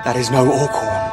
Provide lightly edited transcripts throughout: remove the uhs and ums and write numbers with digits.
That is no Orcorn.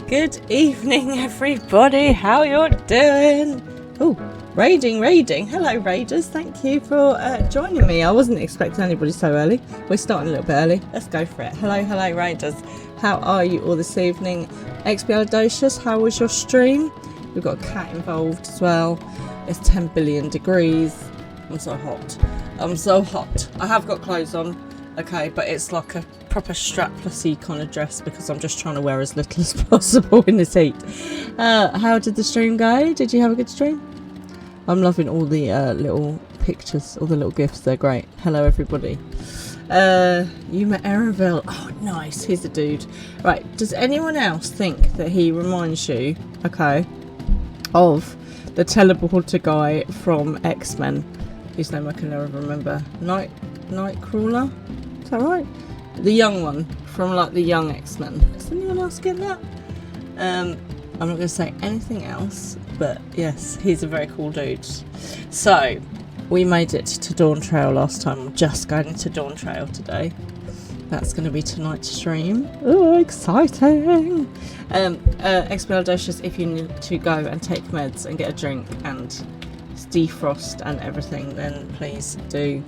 Good evening, everybody. How you're doing? Oh, raiding. Hello, raiders. Thank you for joining me. I wasn't expecting anybody so early. We're starting a little bit early. Let's go for it. Hello, raiders. How are you all this evening? Expialidocious, how was your stream? We've got a cat involved as well. It's 10 billion degrees. I'm so hot. I have got clothes on, okay, but it's like a proper straplessy kind of dress because I'm just trying to wear as little as possible in this heat. How did the stream go? Did you have a good stream? I'm loving all the little pictures, all the little gifs. They're great. Hello, everybody. You met Erenville. Oh, nice. He's a dude. Right. Does anyone else think that he reminds you, okay, of the teleporter guy from X-Men? Whose name I can never remember. Nightcrawler? Is that right? The young one from like the young X-Men. Does anyone else get that? I'm not going to say anything else, but yes, he's a very cool dude. So, we made it to Dawntrail last time. I'm just going into Dawntrail today. That's going to be tonight's stream. Oh, exciting! Expeditious, if you need to go and take meds and get a drink and defrost and everything, then please do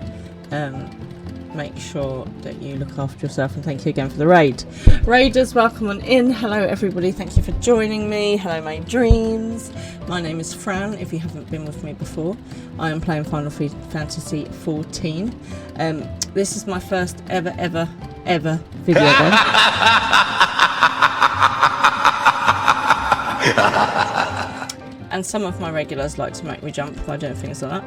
make sure that you look after yourself, and thank you again for the raid. Raiders, welcome on in. Hello everybody, thank you for joining me. Hello my dreams. My name is Fran, if you haven't been with me before. I am playing Final Fantasy XIV. This is my first ever video game. And some of my regulars like to make me jump by doing things like that.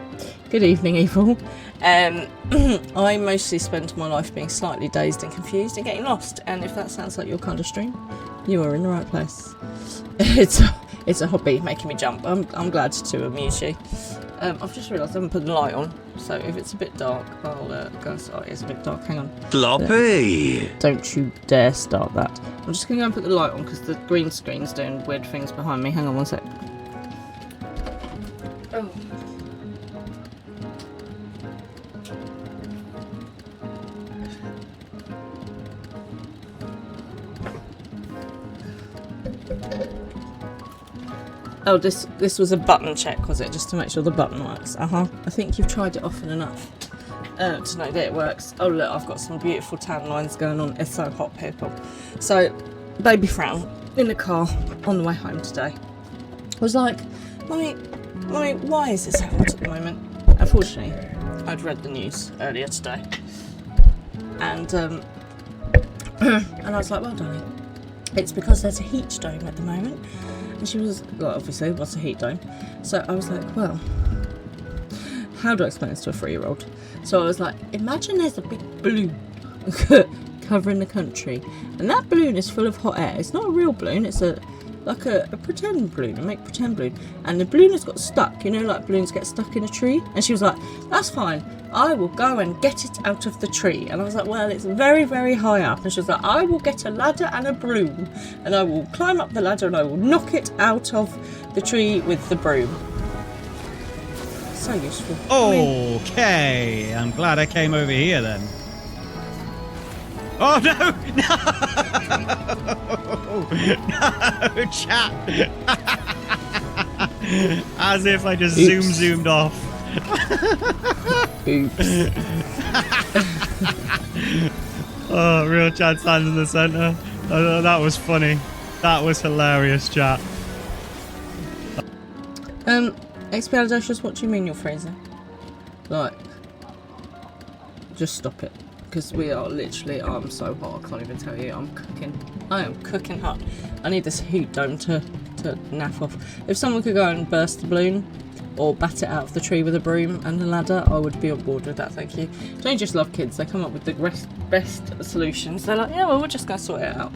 Good evening, Evil. I mostly spend my life being slightly dazed and confused and getting lost. And if that sounds like your kind of stream, you are in the right place. It's a hobby, making me jump. I'm glad to amuse you. I've just realised I haven't put the light on, so if it's a bit dark, I'll go and start. It's a bit dark, hang on. Floppy! Don't you dare start that. I'm just going to go and put the light on because the green screen's doing weird things behind me. Hang on one sec. Oh. Oh, this was a button check, was it? Just to make sure the button works. I think you've tried it often enough to know that it works. Oh look, I've got some beautiful tan lines going on. It's so hot, people. So, baby Fran in the car on the way home today was like, Mummy, why is it so hot at the moment? Unfortunately, I'd read the news earlier today, and and I was like, well, darling, it's because there's a heat dome at the moment. And she was, well, obviously, what's a heat dome? So I was like, well, how do I explain this to a 3-year-old? So I was like, imagine there's a big balloon covering the country, and that balloon is full of hot air. It's not a real balloon, it's like a pretend balloon, a pretend balloon, and the balloon has got stuck, you know, like balloons get stuck in a tree. And she was like, that's fine, I will go and get it out of the tree. And I was like, well, it's very, very high up. And she was like, I will get a ladder and a broom, and I will climb up the ladder and I will knock it out of the tree with the broom. So useful. Okay, I'm glad I came over here then. Oh no! No, chat. As if I just zoomed off. Oops. Oh, real Chad stands in the centre. Oh, that was funny. That was hilarious, chat. Expeditions, what do you mean you're freezing? Like, just stop it. Because we are literally, I'm so hot, I can't even tell you, I'm cooking. I am cooking hot. I need this heat dome to naff off. If someone could go and burst the balloon, or bat it out of the tree with a broom and a ladder, I would be on board with that, thank you. Don't just love kids, they come up with the best solutions. They're like, yeah, well, we're just going to sort it out.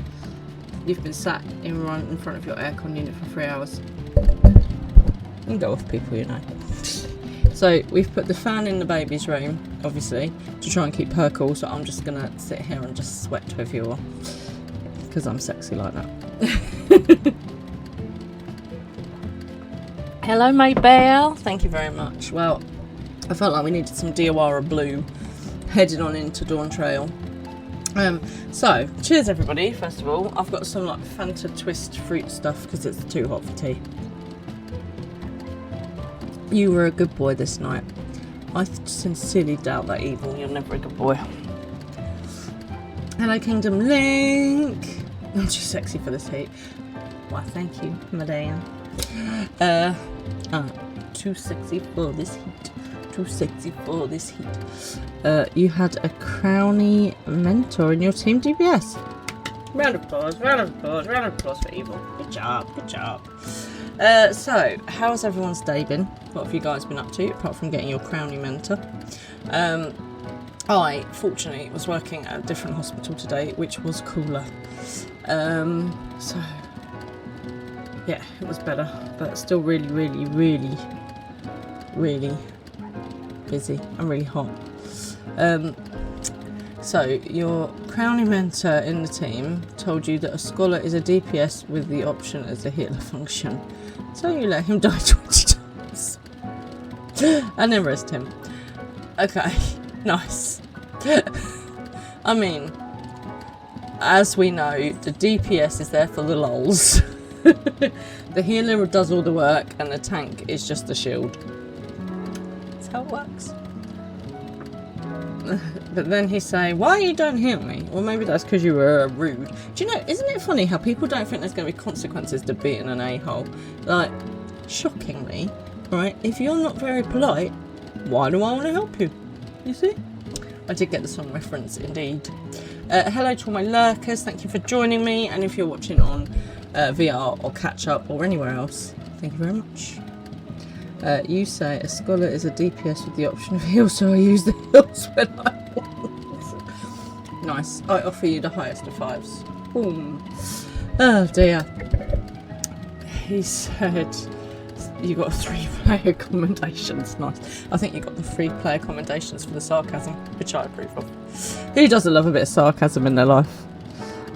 You've been sat in front of your aircon unit for 3 hours. You can go off people, you know. So we've put the fan in the baby's room, obviously, to try and keep her cool, so I'm just going to sit here and just sweat with you all. Because I'm sexy like that. Hello, mate Belle. Thank you very much. Well, I felt like we needed some Diawara blue heading on into Dawntrail. So, cheers everybody, first of all. I've got some like Fanta Twist fruit stuff because it's too hot for tea. You were a good boy this night. I sincerely doubt that, Evil. You're never a good boy. Hello, Kingdom Link. I'm too sexy for this heat. Why, thank you, madame. Too sexy for this heat. Too sexy for this heat. You had a crowny mentor in your team DPS. Round of applause, round of applause, round of applause for Evil. Good job, good job. So, how's everyone's day been? What have you guys been up to, apart from getting your crowny mentor? I, fortunately, was working at a different hospital today, which was cooler. So, yeah, it was better, but still really, really, really, really busy and really hot. So, your crowning mentor in the team told you that a scholar is a DPS with the option as a healer function. So you let him die 20 times. And then rest him. Okay, nice. I mean, as we know, the DPS is there for the lols. The healer does all the work and the tank is just a shield. That's how it works. But then he's saying, why you don't heal me? Well, maybe that's because you were rude. Do you know, isn't it funny how people don't think there's going to be consequences to being an a-hole? Like, shockingly, right, if you're not very polite, why do I want to help you? You see? I did get the song reference, indeed. Hello to all my lurkers, thank you for joining me. And if you're watching on VR or catch up or anywhere else, thank you very much. You say a scholar is a DPS with the option of heal, so I use the heals when I want. Nice. I offer you the highest of 5s. Boom. Oh dear. He said you got 3-player commendations. Nice. I think you got the 3-player commendations for the sarcasm, which I approve of. Who doesn't love a bit of sarcasm in their life?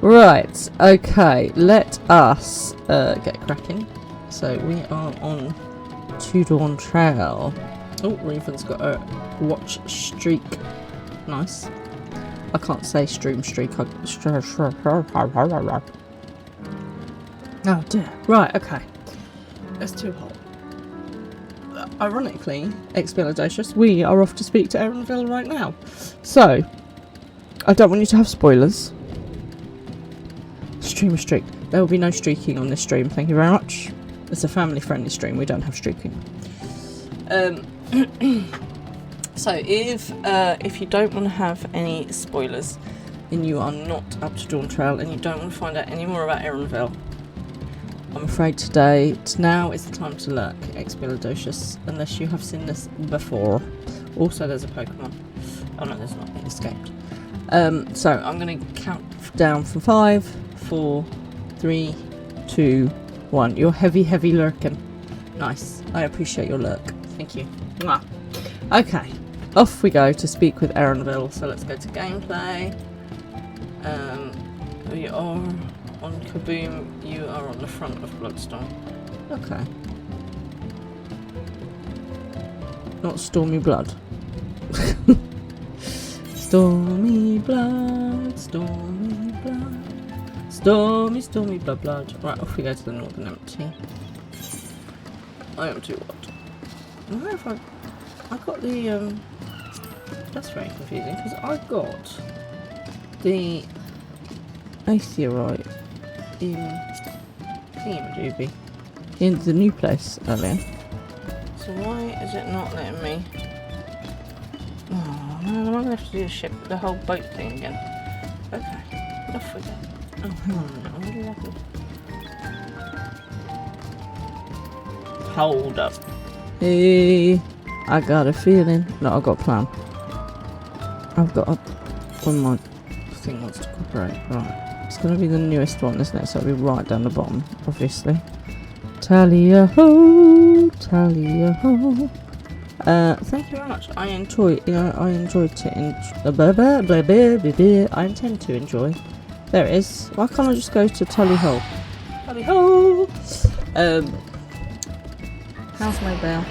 Right. Okay. Let us get cracking. So we are on to Dawntrail. Oh, Raven's got a watch streak. Nice. I can't say stream streak. Oh dear. Right, okay. It's too hot. Ironically, Expelliarmus, we are off to speak to Erenville right now. So, I don't want you to have spoilers. Stream restrict. There will be no streaking on this stream, thank you very much. It's a family-friendly stream, we don't have streaking. So, if you don't want to have any spoilers, and you are not up to Dawntrail, and you don't want to find out any more about Erenville, I'm afraid now is the time to lurk, Expelliarmus, unless you have seen this before. Also, there's a Pokemon. Oh no, there's not. It escaped. So I'm going to count down from 5, 4, 3, 2, 1. You're heavy lurking. Nice. I appreciate your lurk. Thank you. Mwah. Okay, off we go to speak with Erenville. So let's go to gameplay. We are on Kaboom. You are on the front of Bloodstone. Okay. Not Stormy Blood. Stormy blood, stormy blood, stormy blood. Right, off we go to the Northern Empty. I am too what? I wonder if I got the that's very confusing because I got the Aetherite in Thingamajooby in the new place earlier. So why is it not letting me? Oh man, am I gonna have to do the whole boat thing again? Okay, off we go. Oh, hang on a minute, what did I do? Hold up. Hey, I got a feeling. No, I've got a plan. I've got when my thing wants to cooperate. Right, it's gonna be the newest one, isn't it? So it'll be right down the bottom, obviously. Tally-a-ho, tally-a-ho. Thank you very much. I enjoyed it. I intend to enjoy. There it is. Why can't I just go to Tally-ho? Tally-ho! How's my bell?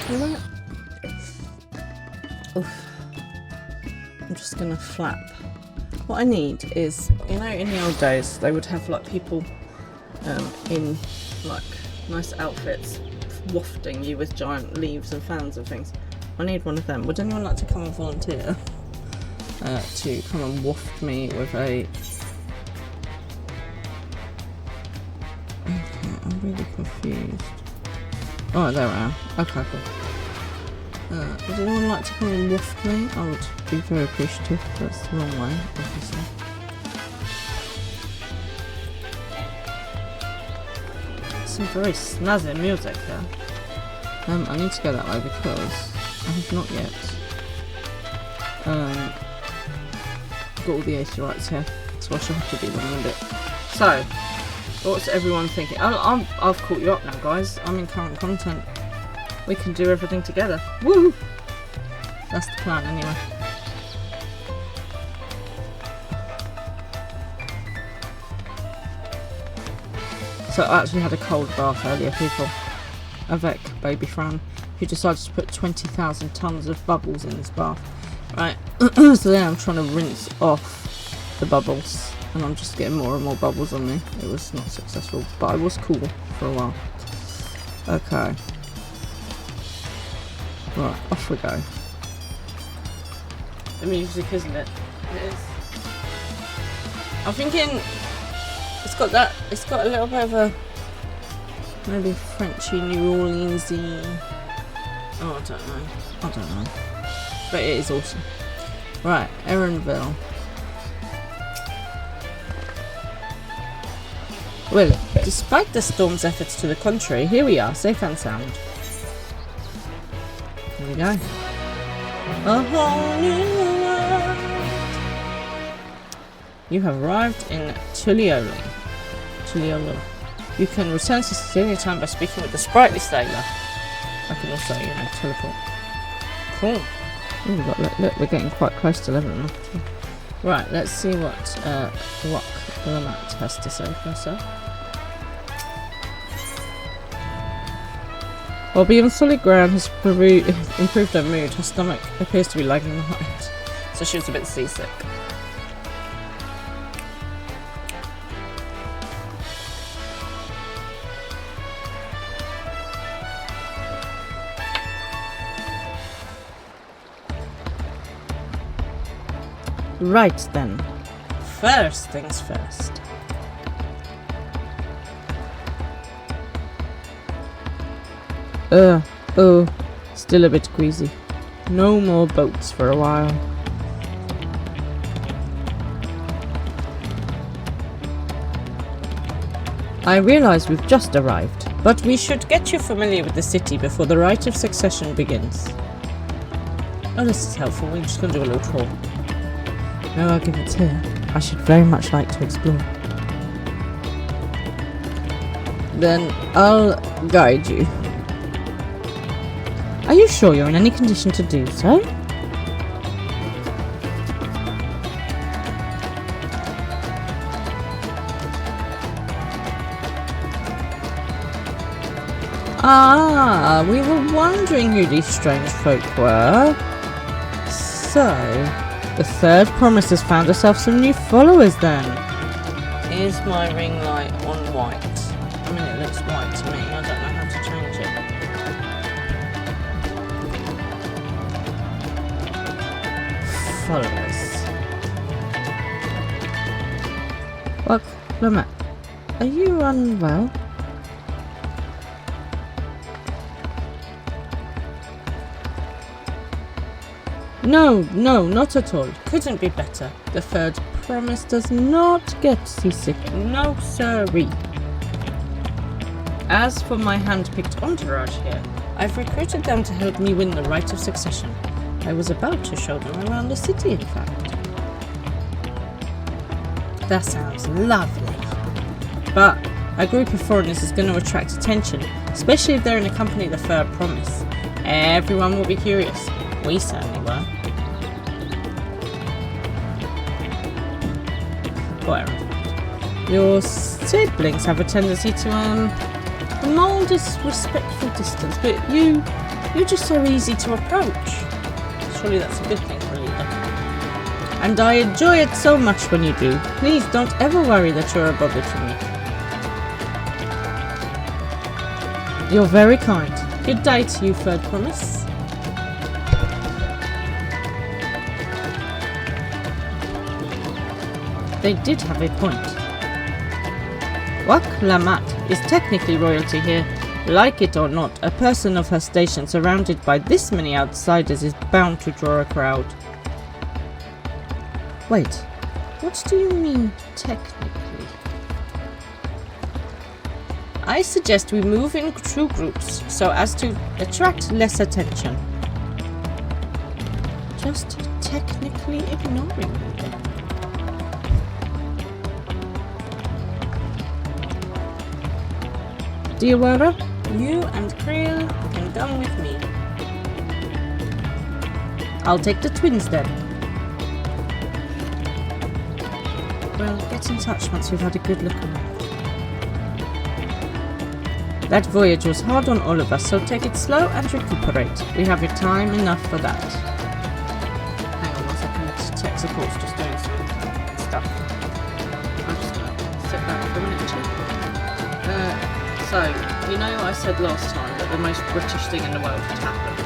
Alright. Oof. I'm just gonna flap. What I need is, you know, in the old days, they would have like people in like nice outfits wafting you with giant leaves and fans and things. I need one of them. Would anyone like to come and volunteer to come and waft me with a... Okay, I'm really confused. Oh, there I am. Okay, cool. Would anyone like to come and waft me? I would be very appreciative. That's the wrong way, obviously. Some very snazzy music there. I need to go that way because I have not yet got all the Aetherites here, so I shall have to do them in a bit. So, what's everyone thinking? I've caught you up now, guys. I'm in current content. We can do everything together. Woo! That's the plan, anyway. So I actually had a cold bath earlier, people. Avec Baby Fran, who decided to put 20,000 tons of bubbles in this bath. Right, so then I'm trying to rinse off the bubbles, and I'm just getting more and more bubbles on me. It was not successful, but I was cool for a while. Okay. Right, off we go. The music, isn't it? It is. I'm thinking it's got a little bit of a maybe Frenchy, New Orleansy. Oh, I don't know. But it is awesome. Right, Erenville. Well, despite the storm's efforts to the contrary, here we are, safe and sound. Here we go. A whole new world. You have arrived in Tulioli. You can return to the city anytime by speaking with the sprightly sailor. I can also, you know, teleport. Cool. Ooh, look, we're getting quite close to level now. Right, let's see what Rock Lamat has to say for herself. While being on solid ground has improved her mood, her stomach appears to be lagging behind, so she was a bit seasick. Right then. First things first. Oh, still a bit queasy. No more boats for a while. I realise we've just arrived, but we should get you familiar with the city before the rite of succession begins. Oh, this is helpful. We're just going to do a little tour. No arguments here. I should very much like to explore. Then I'll guide you. Are you sure you're in any condition to do so? Ah, we were wondering who these strange folk were. So, the third promise has found herself some new followers then. Is my ring light on white? I mean, it looks white to me. I don't know how to change it. Followers. What, Lamette? Are you unwell? No, not at all. Couldn't be better. The third promise does not get seasick. No sirree. As for my hand-picked entourage here, I've recruited them to help me win the rite of succession. I was about to show them around the city, in fact. That sounds lovely. But a group of foreigners is going to attract attention, especially if they're in a company of the third promise. Everyone will be curious. We certainly were. Your siblings have a tendency to mould a respectful distance, but you're just so easy to approach. Surely that's a good thing for a leader. And I enjoy it so much when you do. Please don't ever worry that you're a bother to me. You're very kind. Good day to you, third promise. They did have a point. Wak Lamat is technically royalty here. Like it or not, a person of her station surrounded by this many outsiders is bound to draw a crowd. Wait, what do you mean technically? I suggest we move in two groups so as to attract less attention. Just technically ignoring me then. Diawara, you and Creel can come with me. I'll take the twins then. Well, get in touch once we've had a good look around. That voyage was hard on all of us, so take it slow and recuperate. We have your time enough for that. Hang on 1 second, tech support's just doing some stuff. I'm just going to set that for a minute. So, you know I said last time that the most British thing in the world had happened.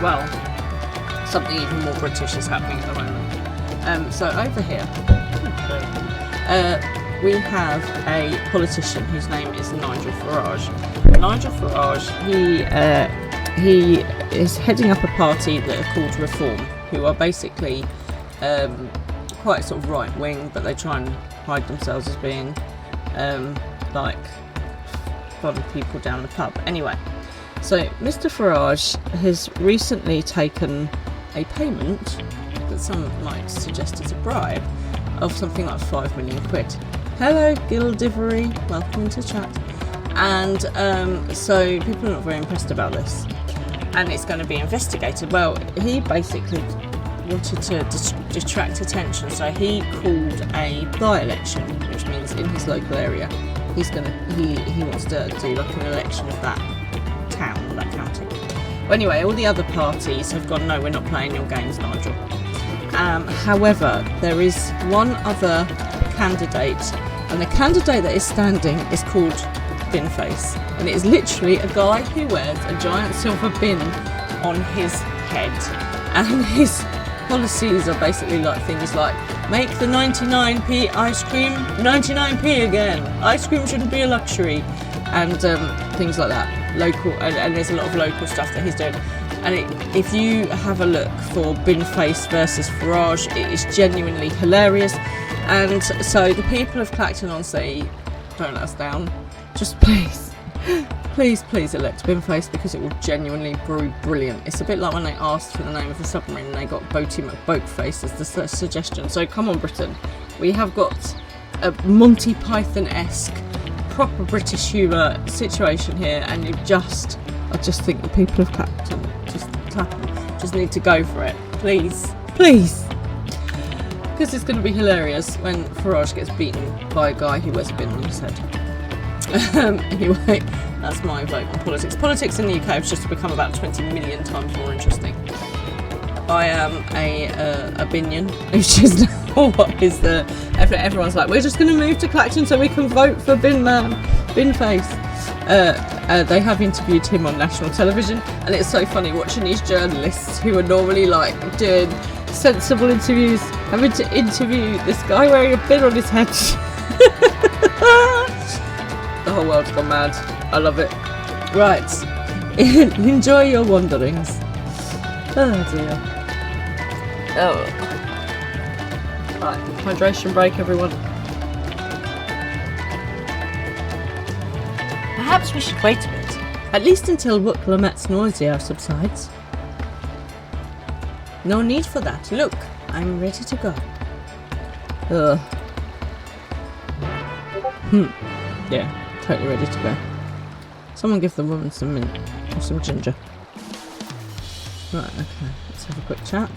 Well, something even more British is happening at the moment. So over here, we have a politician whose name is Nigel Farage. Nigel Farage, he is heading up a party that are called Reform, who are basically quite sort of right-wing, but they try and hide themselves as being like following people down the pub. Anyway, so Mr. Farage has recently taken a payment that some might suggest is a bribe of something like 5 million quid. Hello, Gildivery, welcome to chat. And so people are not very impressed about this, and it's going to be investigated. Well, he basically wanted to detract attention, so he called a by-election, which means in his local area he wants to do like an election of that town or that county. Well, anyway, all the other parties have gone, no, we're not playing your games, Nigel. However, there is one other candidate, and the candidate that is standing is called Binface, and it is literally a guy who wears a giant silver bin on his head, and policies are basically like things like make the 99p ice cream 99p again. Ice cream shouldn't be a luxury, and things like that. Local, and there's a lot of local stuff that he's doing. And if you have a look for Binface versus Farage, it is genuinely hilarious. And so the people of Clacton-on-Sea, don't let us down. Just please elect Binface, because it will genuinely be brilliant. It's a bit like when they asked for the name of the submarine and they got Boaty McBoatface as the suggestion. So come on, Britain. We have got a Monty Python-esque, proper British humour situation here, and I just think the people of Clacton just need to go for it. Please. Because it's going to be hilarious when Farage gets beaten by a guy who wears a bin on his head. Anyway, that's my vote on politics. Politics in the UK has just become about 20 million times more interesting. I am a Binion, which is what is the... Everyone's like, we're just going to move to Clacton so we can vote for Binface. They have interviewed him on national television, and it's so funny watching these journalists who are normally like doing sensible interviews having to interview this guy wearing a bin on his head. The whole world's gone mad. I love it. Right. Enjoy your wanderings. Oh dear. Oh. Right, hydration break, everyone. Perhaps we should wait a bit. At least until Wooklamet's nausea subsides. No need for that. Look, I'm ready to go. Yeah, totally ready to go. Someone give the woman some mint or some ginger. Right, okay, let's have a quick chat.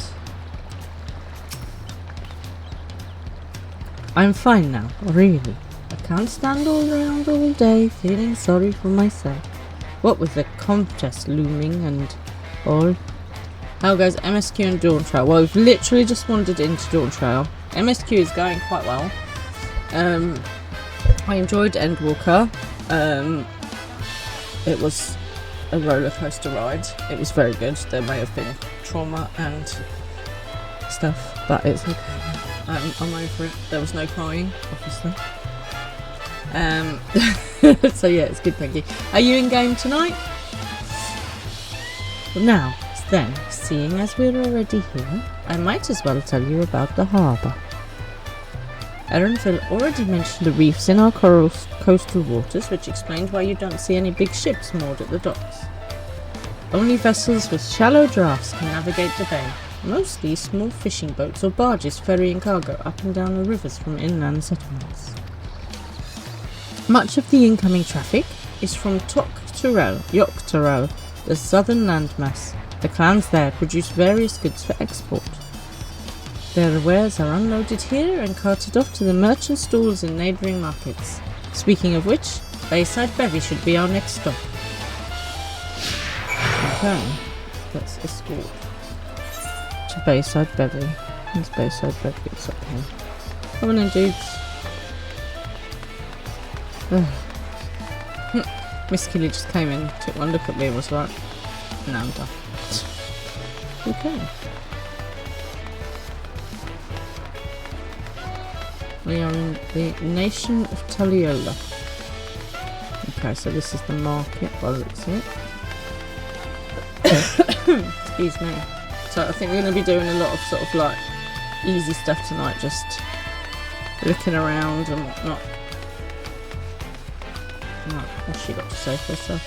I'm fine now, really. I can't stand all around all day feeling sorry for myself. What with the contest looming and all. How goes MSQ and Dawntrail? Well, we've literally just wandered into Dawntrail. MSQ is going quite well. I enjoyed Endwalker. It was a roller coaster ride. It was very good. There may have been trauma and stuff, but it's okay. I'm over it. There was no crying, obviously. So yeah, it's good, thank you. Are you in game tonight? Well, now, then, seeing as we're already here, I might as well tell you about the harbour. Erenville already mentioned the reefs in our coastal waters, which explains why you don't see any big ships moored at the docks. Only vessels with shallow drafts can navigate the bay, mostly small fishing boats or barges ferrying cargo up and down the rivers from inland settlements. Much of the incoming traffic is from Yoktorel, the southern landmass. The clans there produce various goods for export. Their wares are unloaded here and carted off to the merchant stalls in neighbouring markets. Speaking of which, Bayside Bevy should be our next stop. Okay, let's escort to Bayside Bevy. Where's Bayside Bevy? It's up here. Come on in, dudes. Miss Killy just came in, took one look at me and was like, no, I'm done. Okay. We are in the nation of Taliola. Okay, so this is the market by the looks of it. Excuse me. So I think we're going to be doing a lot of sort of like easy stuff tonight, just looking around and whatnot. Right, what's she got to say for herself?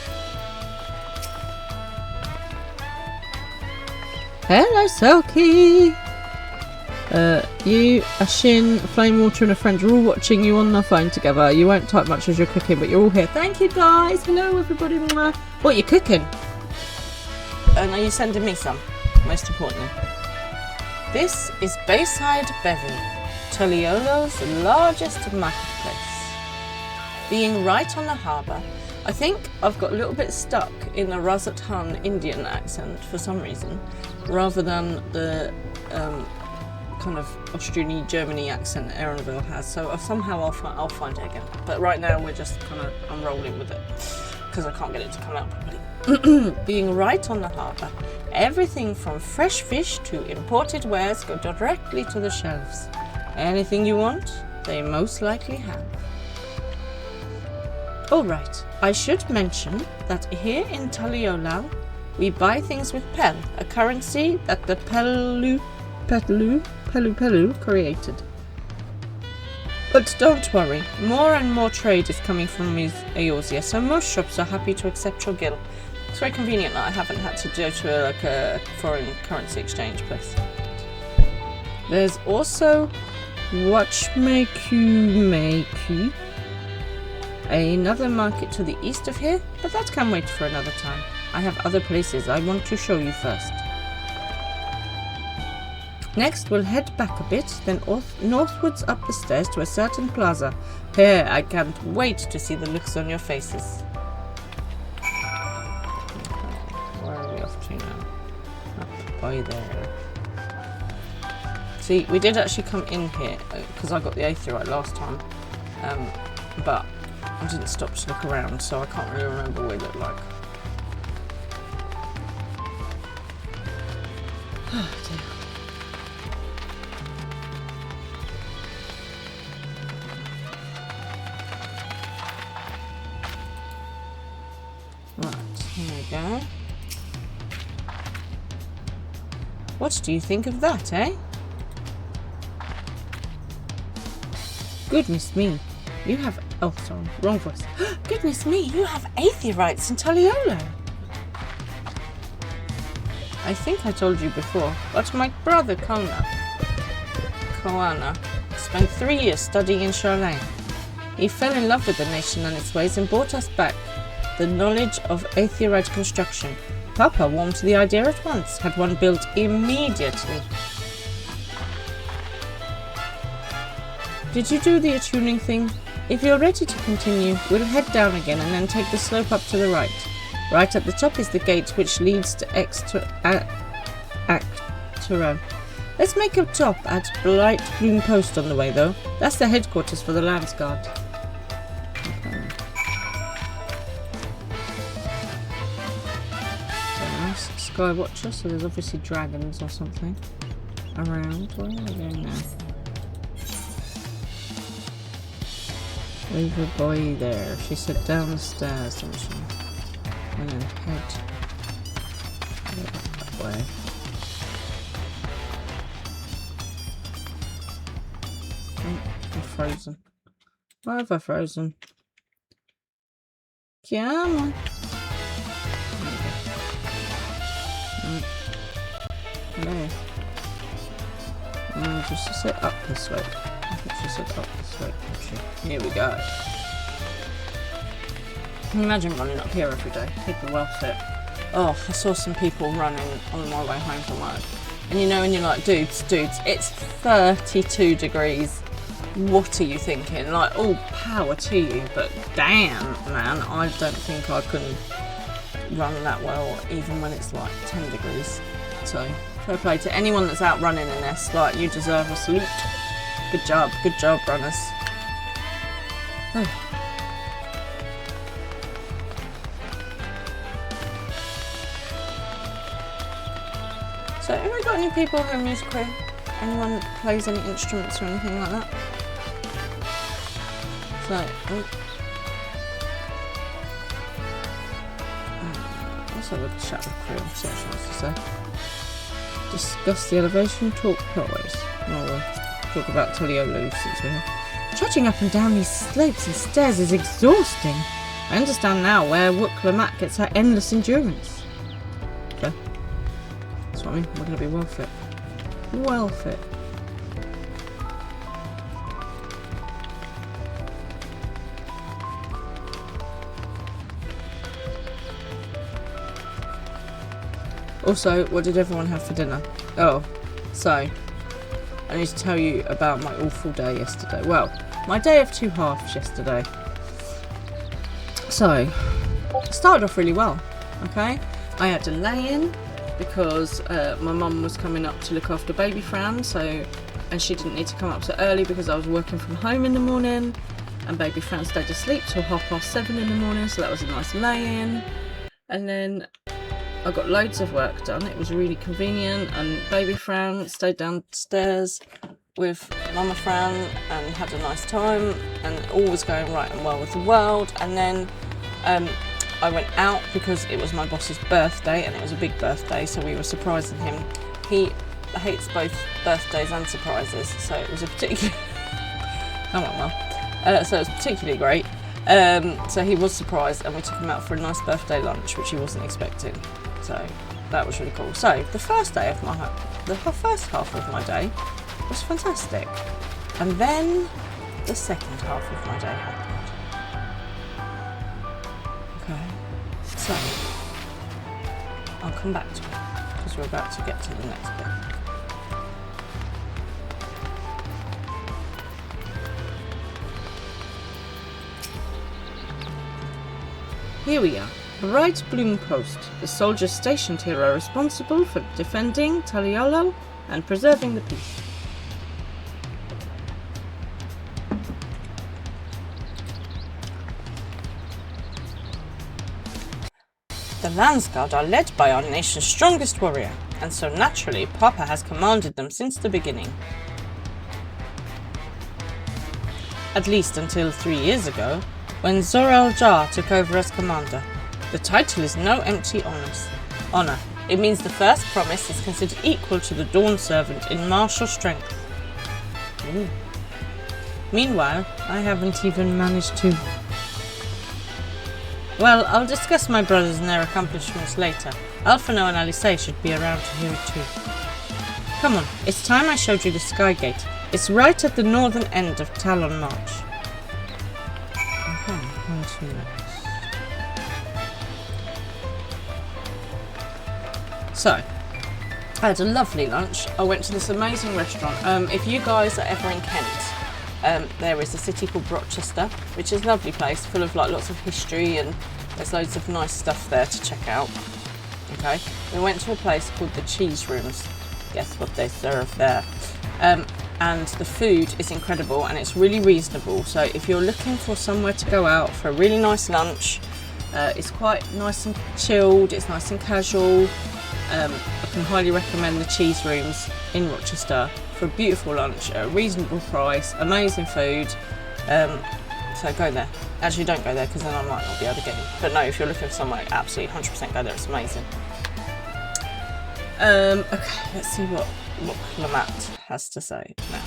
Hello, Selkie! You, Ashin, Flamewater and a friend are all watching you on the phone together. You won't type much as you're cooking, but you're all here. Thank you, guys! Hello, everybody. What are you cooking? And are you sending me some? Most importantly. This is Bayside Bevy, Toliolo's largest marketplace. Being right on the harbour, I think I've got a little bit stuck in the Razat Han Indian accent for some reason, rather than the kind of Austrian Germany accent that Erenville has. So somehow I'll find it again. But right now we're just kind of unrolling with it. because I can't get it to come out properly. Being right on the harbour, everything from fresh fish to imported wares go directly to the shelves. Anything you want, they most likely have. Alright, I should mention that here in Taliolao, we buy things with Pel, a currency that the Pelu created. But don't worry, more and more trade is coming from Eorzea, so most shops are happy to accept your gil. It's very convenient that I haven't had to go to a foreign currency exchange place. There's also Watchmaku, another market to the east of here, but that can wait for another time. I have other places I want to show you first. Next, we'll head back a bit, then northwards up the stairs to a certain plaza. Here, I can't wait to see the looks on your faces. Where are we off to now? Up by there. See, we did actually come in here, because I got the aetheryte last time, but I didn't stop to look around, so I can't really remember what it looked like. Oh dear. Right, here we go. What do you think of that, eh? Goodness me, you have... Oh, sorry, wrong voice. Goodness me, you have aetherytes in Taliolao. I think I told you before, but my brother Koana spent 3 years studying in Charlene. He fell in love with the nation and its ways and brought us back the knowledge of aetheryte construction. Papa warmed to the idea at once, had one built immediately. Did you do the attuning thing? If you're ready to continue, we'll head down again and then take the slope up to the right. Right at the top is the gate which leads to Actero. Let's make a stop at Blight Bloom Post on the way though. That's the headquarters for the Lands Guard. Okay. So nice Sky Watcher, so there's obviously dragons or something around. Where are we going now? Over by there. She said down the stairs, didn't she? And then head that way. Oh, I'm frozen. Why have I frozen? Come on. Hello. Just sit up this way. I think she said up this way, didn't she? Here we go. Can you imagine running up here every day? People well fit. Oh, I saw some people running on my way home from work. And you know, when you're like, dudes, it's 32 degrees. What are you thinking? Like, all power to you, but damn, man, I don't think I can run that well, even when it's like 10 degrees. So, fair play to anyone that's out running in this. Like, you deserve a salute. Good job, runners. So, have we got any people in the music crew? Anyone that plays any instruments or anything like that? So, let's have a chat with crew, see what she wants to say. Discuss the elevation, talk plotways. Oh, we'll talk about Taliolao since we're here. Trudging up and down these slopes and stairs is exhausting. I understand now where Wook-Lamat gets her endless endurance. Okay. That's what I mean. We're going to be well fit. Well fit. Also, what did everyone have for dinner? Oh, so I need to tell you about my awful day yesterday. Well, my day of two halves yesterday. So, it started off really well, okay? I had to lay in because my mum was coming up to look after baby Fran, and she didn't need to come up so early because I was working from home in the morning. and baby Fran stayed asleep till 7:30 in the morning, so that was a nice lay-in. And then I got loads of work done. It was really convenient, and baby Fran stayed downstairs with Mama Fran and had a nice time, and all was going right and well with the world. And then I went out because it was my boss's birthday, and it was a big birthday, so we were surprising him. He hates both birthdays and surprises, so it was a particularly that went well. So it was particularly great. So he was surprised, and we took him out for a nice birthday lunch, which he wasn't expecting. So that was really cool. So the first half of my day was fantastic, and then the second half of my day happened. Okay, so I'll come back to it because we're about to get to the next bit. Here we are. Bright Bloom Post. The soldiers stationed here are responsible for defending Taliolo and preserving the peace. The Landsguard are led by our nation's strongest warrior, and so naturally Papa has commanded them since the beginning. At least until 3 years ago, when Zor Jar took over as commander. The title is no empty honour. It means the first promise is considered equal to the Dawn Servant in martial strength. Ooh. Meanwhile, I haven't even managed to... Well, I'll discuss my brothers and their accomplishments later. Alphino and Alice should be around to hear it too. Come on, it's time I showed you the Sky Gate. It's right at the northern end of Talon March. Okay, on to next. So, I had a lovely lunch. I went to this amazing restaurant. If you guys are ever in Kent, there is a city called Rochester, which is a lovely place full of like lots of history, and there's loads of nice stuff there to check out. Okay, we went to a place called the Cheese Rooms. Guess what they serve there? And the food is incredible, and it's really reasonable. So if you're looking for somewhere to go out for a really nice lunch, it's quite nice and chilled, it's nice and casual. I can highly recommend the Cheese Rooms in Rochester for a beautiful lunch at a reasonable price, amazing food. So go there. Actually, don't go there because then I might not be able to get in. But no, if you're looking for somewhere, absolutely 100% go there. It's amazing. Okay, let's see what Lamat has to say now.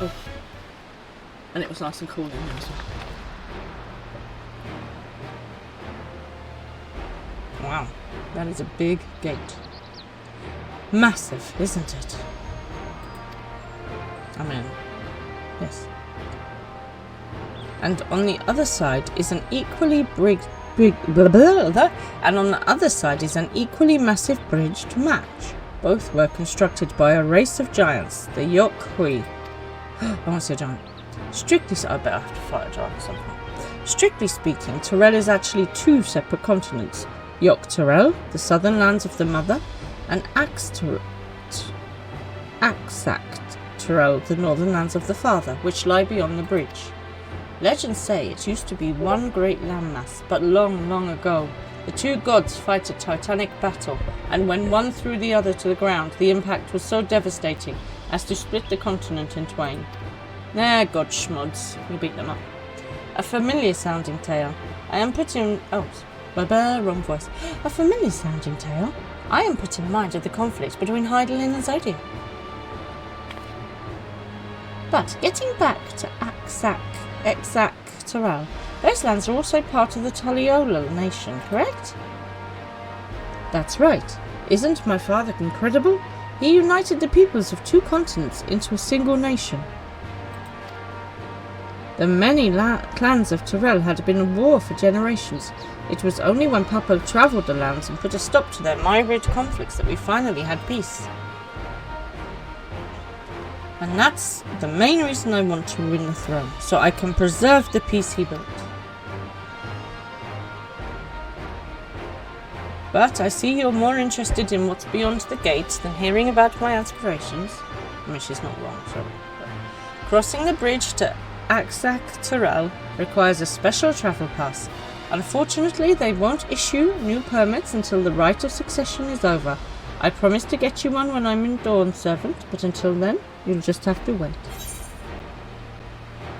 Oh. And it was nice and cool in there as well. Wow, that is a big gate. Massive, isn't it? I mean, yes. And on the other side is an equally massive bridge to match. Both were constructed by a race of giants, the Yok Hui. I want to see a giant. I better have to fight a giant at some point. Strictly speaking, Terrell is actually two separate continents. Yok Terrell, the southern lands of the mother, and Axac Terrell, the northern lands of the father, which lie beyond the bridge. Legends say it used to be one great landmass, but long, long ago, the two gods fight a titanic battle, and when one threw the other to the ground, the impact was so devastating as to split the continent in twain. They're god schmuds, we beat them up. A familiar sounding tale. Wrong voice. A familiar sounding tale. I am put in mind of the conflict between Hydaelyn and Zodiac. But getting back to Axac Terrell, those lands are also part of the Taliolo nation, correct? That's right. Isn't my father incredible? He united the peoples of two continents into a single nation. The many clans of Terrell had been at war for generations. It was only when Papa travelled the lands and put a stop to their myriad conflicts that we finally had peace. And that's the main reason I want to win the throne, so I can preserve the peace he built. But I see you're more interested in what's beyond the gates than hearing about my aspirations. I mean, she's not wrong, sorry. But crossing the bridge to FFXIV requires a special travel pass. Unfortunately, they won't issue new permits until the rite of succession is over. I promise to get you one when I'm in Dawn, servant, but until then, you'll just have to wait.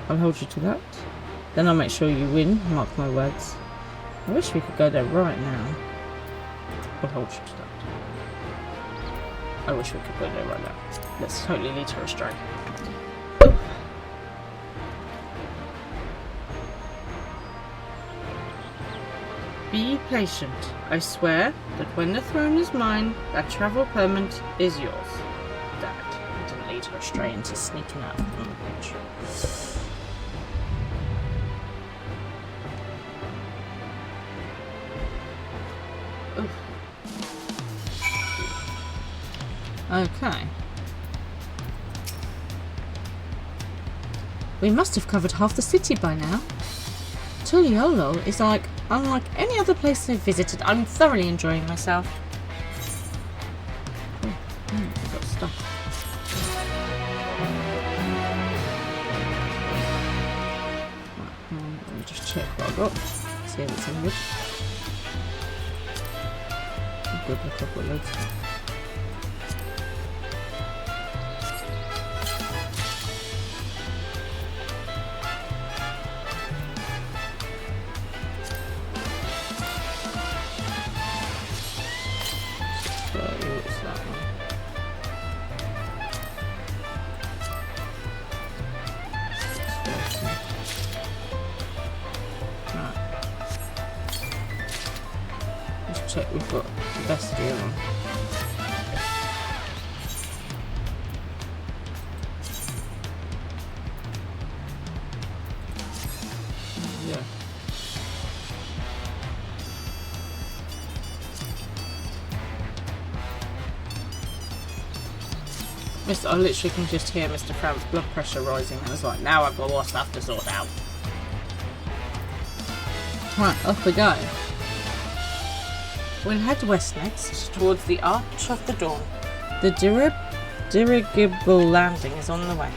I'll hold you to that. Then I'll make sure you win, mark my words. I wish we could go there right now. I'll hold you to that. I wish we could go there right now. Let's totally lead her astray. Be patient. I swear that when the throne is mine, that travel permit is yours. Damn it. I didn't lead her astray into sneaking out on the bridge. Okay. We must have covered half the city by now. Tuliolo is unlike any other place I've visited. I'm thoroughly enjoying myself. Oh, I've got stuff. Right, let me just check what I've got. See if it's any good. Good, look, I've got loads. Check we've got the best deal on. Yeah. I literally can just hear Mr. Frank's blood pressure rising, and it's like, now I've got more stuff to sort out. Right, off we go. We'll head west next, towards the Arch of the Dawn. The dirigible landing is on the way.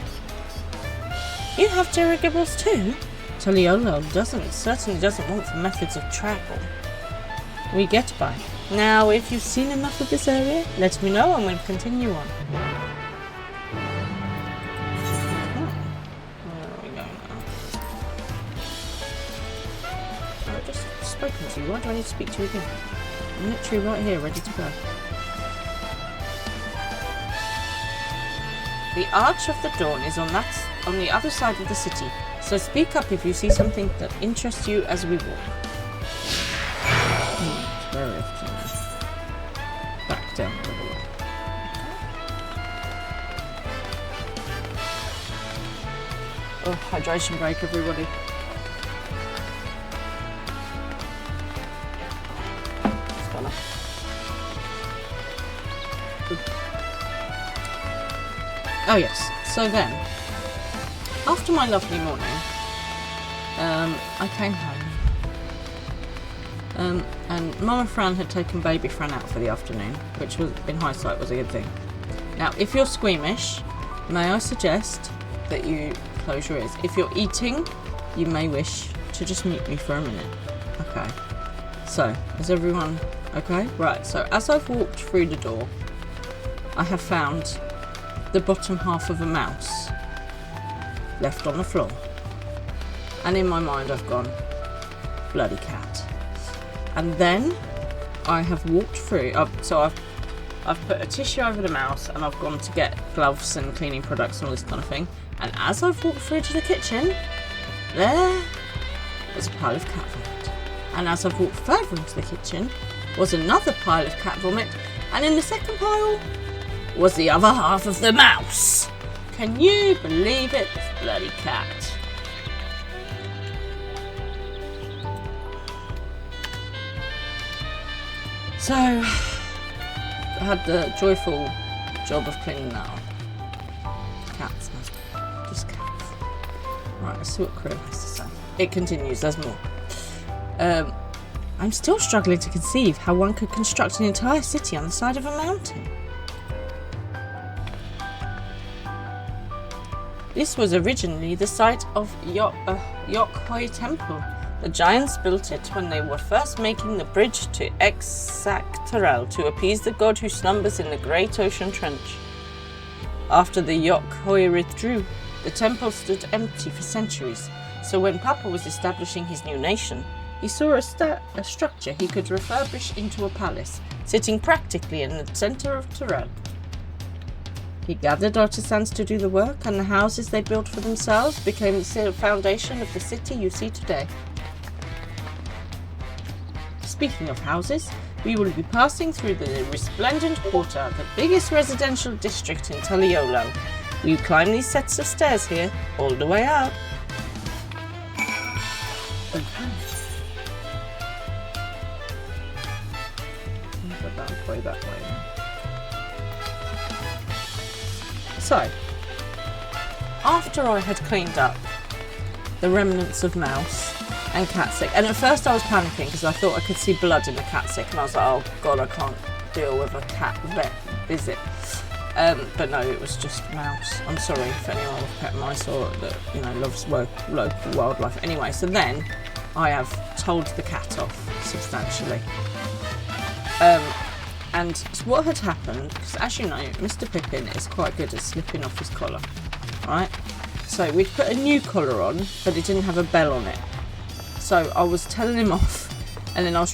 You have dirigibles too? Tuliolo certainly doesn't want for methods of travel. We get by. Now, if you've seen enough of this area, let me know and we'll continue on. Where are we going now? I've just spoken to you. Why do I need to speak to you again? I'm literally right here, ready to go. The Arch of the Dawn is on the other side of the city, so speak up if you see something that interests you as we walk. Very often. Back down the other way. Oh, hydration break, everybody. Oh yes, so then, after my lovely morning, I came home, and Mama Fran had taken baby Fran out for the afternoon, which was, in hindsight, was a good thing. Now, if you're squeamish, may I suggest that you close your ears. If you're eating, you may wish to just mute me for a minute. Okay, so, is everyone okay? Right, so as I've walked through the door, I have found the bottom half of a mouse left on the floor, and in my mind I've gone, bloody cat. And then I have walked through, so I've put a tissue over the mouse, and I've gone to get gloves and cleaning products and all this kind of thing, and as I've walked through to the kitchen, there was a pile of cat vomit, and as I've walked further into the kitchen was another pile of cat vomit, and in the second pile was the other half of the mouse. Can you believe it? This bloody cat. So, I had the joyful job of cleaning that up. Cats, just cats. Right, let's see what Creel has to say. It continues, there's more. I'm still struggling to conceive how one could construct an entire city on the side of a mountain. This was originally the site of Yokhoi Temple. The giants built it when they were first making the bridge to FFXIV to appease the god who slumbers in the Great Ocean Trench. After the Yokhoi withdrew, the temple stood empty for centuries, so when Papa was establishing his new nation, he saw a structure he could refurbish into a palace, sitting practically in the centre of Tyrell. He gathered artisans to do the work, and the houses they built for themselves became the foundation of the city you see today. Speaking of houses, we will be passing through the Resplendent Quarter, the biggest residential district in Taliolo. You climb these sets of stairs here, all the way up. Okay. Put that way that way now. So, after I had cleaned up the remnants of mouse and cat sick, and at first I was panicking because I thought I could see blood in the cat sick, and I was like, oh god, I can't deal with a cat vet visit. But no, it was just mouse. I'm sorry if anyone with pet mice or that loves local wildlife. Anyway, so then I have told the cat off substantially. And what had happened, because as you know, Mr. Pippin is quite good at slipping off his collar, right? So we'd put a new collar on, but it didn't have a bell on it. So I was telling him off, and then I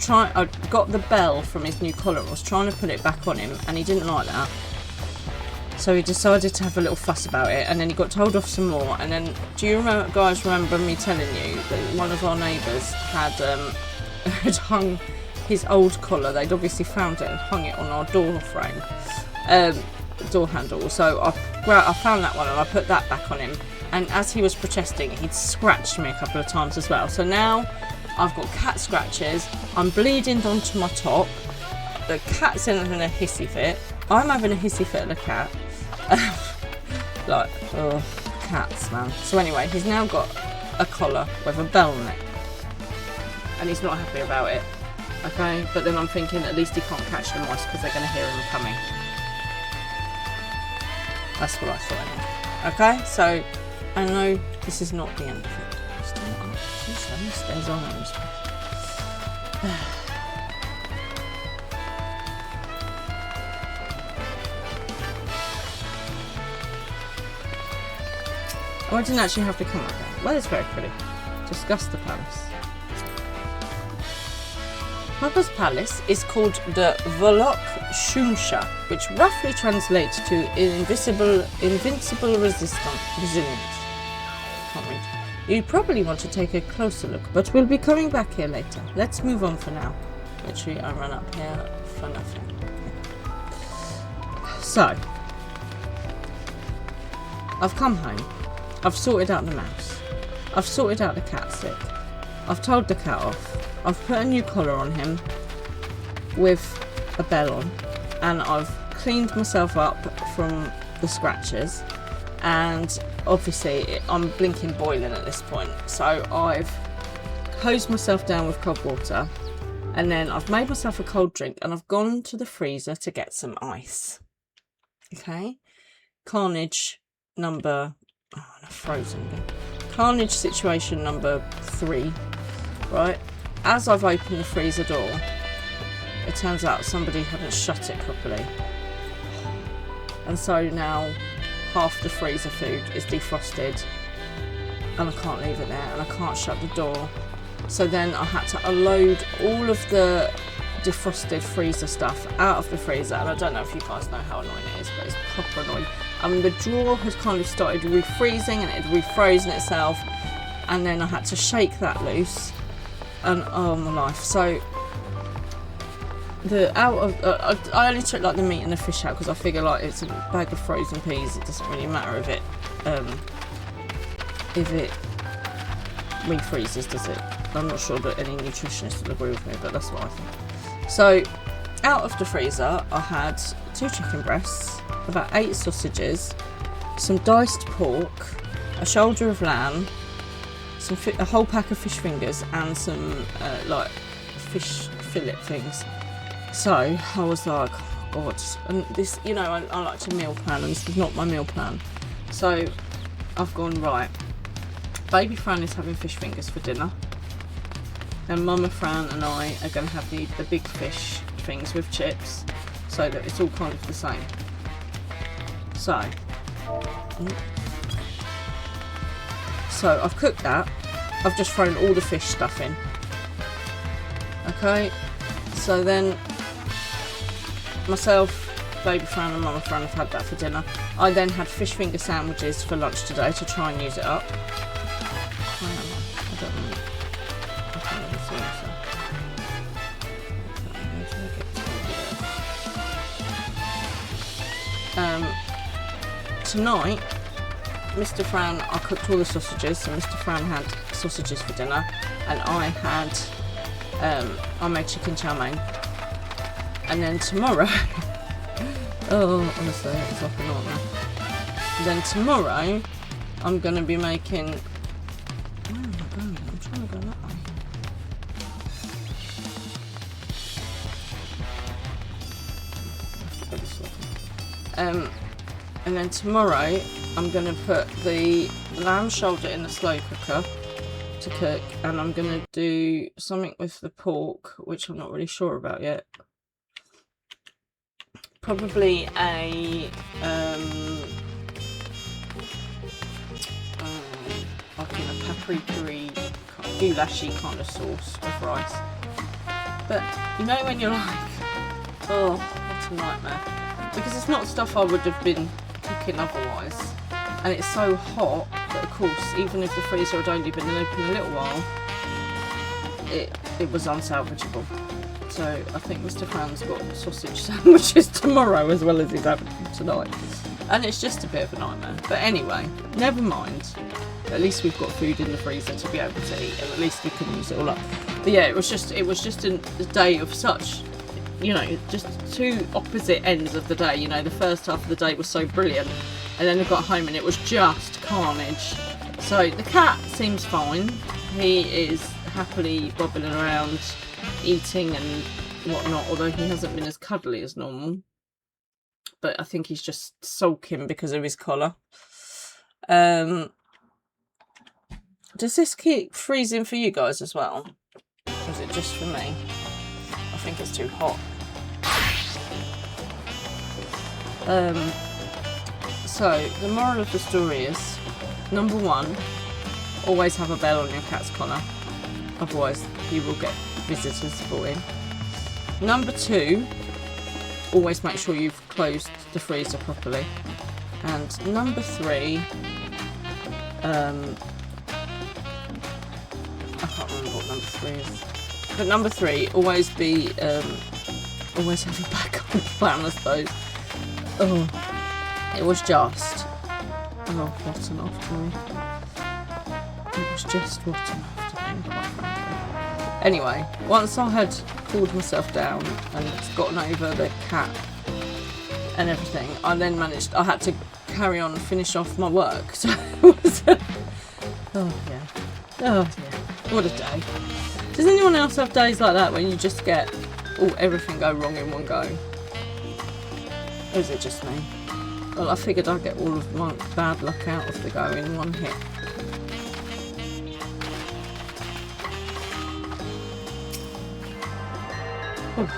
got the bell from his new collar, I was trying to put it back on him, and he didn't like that. So he decided to have a little fuss about it, and then he got told off some more. And then, do you remember me telling you that one of our neighbours had hung his old collar? They'd obviously found it and hung it on our door frame, door handle. So I found that one and I put that back on him. And as he was protesting, he'd scratched me a couple of times as well. So now I've got cat scratches. I'm bleeding onto my top. The cat's in a hissy fit. I'm having a hissy fit at the cat. Cats, man. So anyway, he's now got a collar with a bell on it, and he's not happy about it. Okay, but then I'm thinking at least he can't catch the mice because they're going to hear him coming. That's what I thought. Okay, so I know this is not the end of it. Still up. Stairs on those. Oh, I didn't actually have to come like that. Well, it's very pretty. Discuss the palace. Papa's palace is called the Volok Shumsha, which roughly translates to invincible resilience. Can't read. You probably want to take a closer look, but we'll be coming back here later. Let's move on for now. Literally, I ran up here for nothing. So, I've come home. I've sorted out the mouse. I've sorted out the cat sick. I've told the cat off. I've put a new collar on him with a bell on, and I've cleaned myself up from the scratches, and obviously I'm blinking boiling at this point, so I've hosed myself down with cold water, and then I've made myself a cold drink, and I've gone to the freezer to get some ice. Okay, carnage situation number 3, right? As I've opened the freezer door, it turns out somebody hadn't shut it properly. And so now half the freezer food is defrosted and I can't leave it there and I can't shut the door. So then I had to unload all of the defrosted freezer stuff out of the freezer, and I don't know if you guys know how annoying it is, but it's proper annoying. The drawer had kind of started refreezing and it had refrozen itself, and then I had to shake that loose. And oh my life. So I only took like the meat and the fish out because I figure like it's a bag of frozen peas, it doesn't really matter if it refreezes, does it? I'm not sure that any nutritionist will agree with me, but that's what I think. So out of the freezer I had 2 chicken breasts, about 8 sausages, some diced pork, a shoulder of lamb, a whole pack of fish fingers, and some like fish fillet things. So I was like, oh God, and this, you know, I like to meal plan, and this is not my meal plan. So I've gone, right, baby Fran is having fish fingers for dinner, and Mama Fran and I are going to have the big fish things with chips, so that it's all kind of the same. So I've cooked that. I've just thrown all the fish stuff in. Okay, so then myself, baby Fran and Mama Fran have had that for dinner. I then had fish finger sandwiches for lunch today to try and use it up. I don't know. I can't even see it. Tonight, Mr. Fran, I cooked all the sausages, so Mr. Fran had sausages for dinner, and I had, I made chicken chow mein. And then tomorrow, oh, honestly, it's like a nightmare. Then tomorrow, I'm going to be making, where am I going? I'm trying to go that way. And then tomorrow, I'm going to put the lamb shoulder in the slow cooker to cook, and I'm going to do something with the pork, which I'm not really sure about yet. Probably a like in a paprika goulashy kind of sauce with rice. But you know when you're like, oh, what a nightmare, because it's not stuff I would have been cooking otherwise, and it's so hot that of course even if the freezer had only been open a little while, it was unsalvageable. So I think Mr. Fran's got sausage sandwiches tomorrow as well as he's having tonight, and it's just a bit of a nightmare. But anyway, never mind, at least we've got food in the freezer to be able to eat, and at least we can use it all up. But yeah, it was just a day of such, you know, just two opposite ends of the day. You know, the first half of the day was so brilliant, and then I got home and it was just carnage. So the cat seems fine. He is happily bobbing around, eating and whatnot, although he hasn't been as cuddly as normal. But I think he's just sulking because of his collar. Does this keep freezing for you guys as well? Or is it just for me? I think it's too hot. So the moral of the story is, number one, always have a bell on your cat's collar, otherwise you will get visitors brought in. Number two, always make sure you've closed the freezer properly. And number three, I can't remember what number three is. But number three, always have a backup plan, I suppose. Oh, it was just, oh, what an afternoon. It was just what an afternoon, quite frankly. Anyway, once I had cooled myself down and gotten over the cat and everything, I then managed, I had to carry on and finish off my work. So it was, oh yeah, what a day. Does anyone else have days like that when you just get everything go wrong in one go? Or is it just me? Well, I figured I'd get all of my bad luck out of the go in one hit. I'm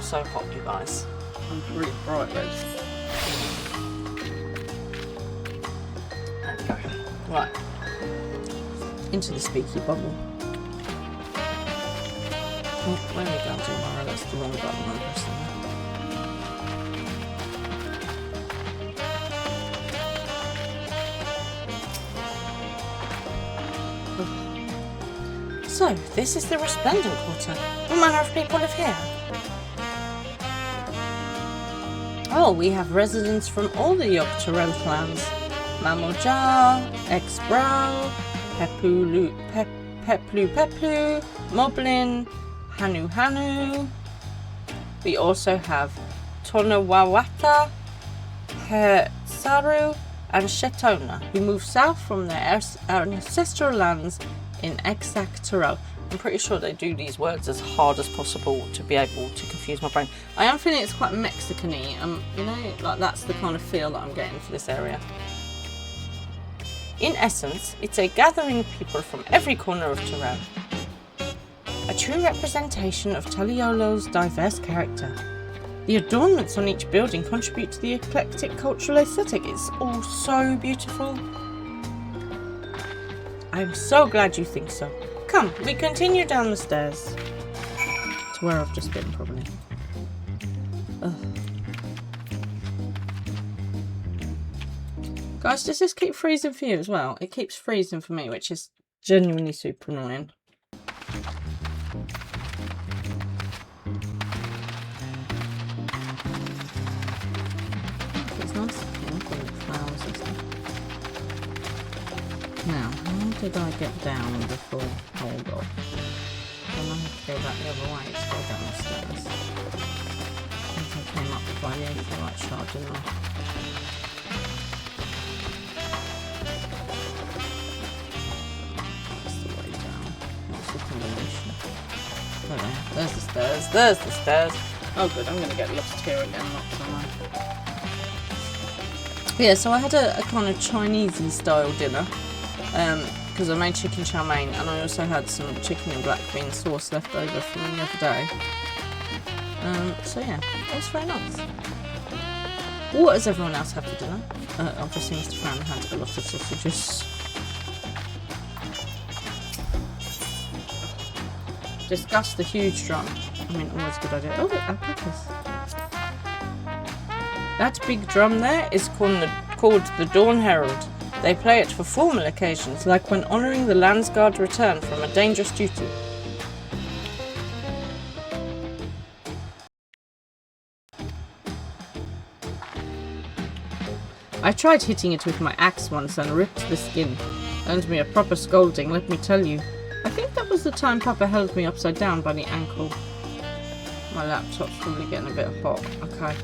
so hot, you guys. I'm really bright red. There we go. Right. Into the speaky bubble. Oh, where are we going to, Mara? That's the wrong button I'm pressing there. So, this is the Resplendent Quarter. What manner of people live here? Oh, we have residents from all the Dawntrail clans. Mamoja, Exbrow, Peplu, Moblin, Hanu. We also have Tonawawata, Saru, and Shetona, who moved south from their ancestral lands in FFXIV. I'm pretty sure they do these words as hard as possible to be able to confuse my brain. I am feeling it's quite Mexican-y, you know, like that's the kind of feel that I'm getting for this area. In essence, it's a gathering of people from every corner of Tyrell. A true representation of Taliolo's diverse character. The adornments on each building contribute to the eclectic cultural aesthetic. It's all so beautiful. I'm so glad you think so. Come, we continue down the stairs. To where I've just been, probably. Ugh. Guys, does this keep freezing for you as well? It keeps freezing for me, which is genuinely super annoying. It's nice pink with flowers and stuff. Now, how did I get down before? Hold on. Then I have to go back the other way to go down the stairs. I think I came up by the right shot, didn't I? There's the stairs, there's the stairs. Oh good, I'm going to get lost here again, not tonight. Yeah, so I had a kind of Chinese-y style dinner. Because I made chicken chow mein, and I also had some chicken and black bean sauce left over from the other day. So yeah, it was very nice. What does everyone else have for dinner? Obviously Mr. Fran had a lot of sausages. Discuss the huge drum. I mean, always a good idea. Oh, alpacas. That big drum there is called the Dawn Herald. They play it for formal occasions, like when honouring the Landsguard return from a dangerous duty. I tried hitting it with my axe once and ripped the skin. Earned me a proper scolding, let me tell you. I think that was the time Papa held me upside down by the ankle. My laptop's probably getting a bit hot. Okay.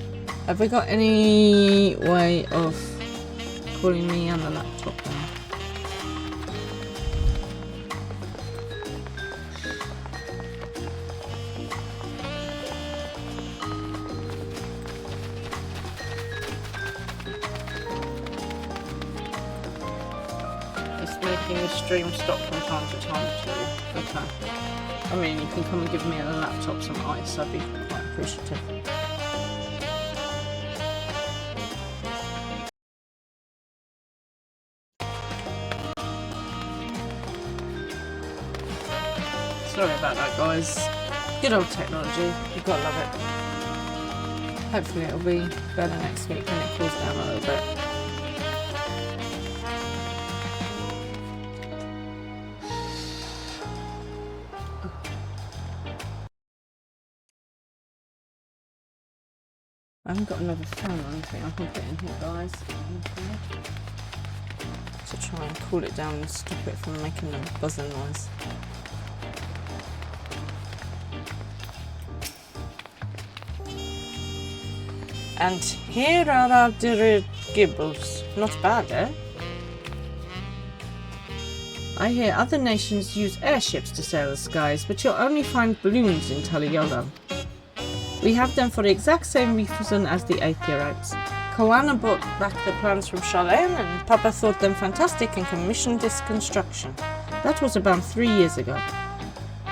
Have we got any way of calling me and the laptop now? Making the stream stop from time to time too. Okay. I mean, you can come and give me and the laptop some ice, I'd be quite appreciative. Sorry about that, guys. Good old technology, you've got to love it. Hopefully it'll be better next week when it cools down a little bit. I haven't got another fan or anything I can put in here, guys. Okay. To try and cool it down and stop it from making a buzzing noise. And here are our dirigibles. Not bad, eh? I hear other nations use airships to sail the skies, but you'll only find balloons in Taliolo. We have them for the exact same reason as the Aetherites. Koana brought back the plans from Charlene and Papa thought them fantastic and commissioned this construction. That was about 3 years ago.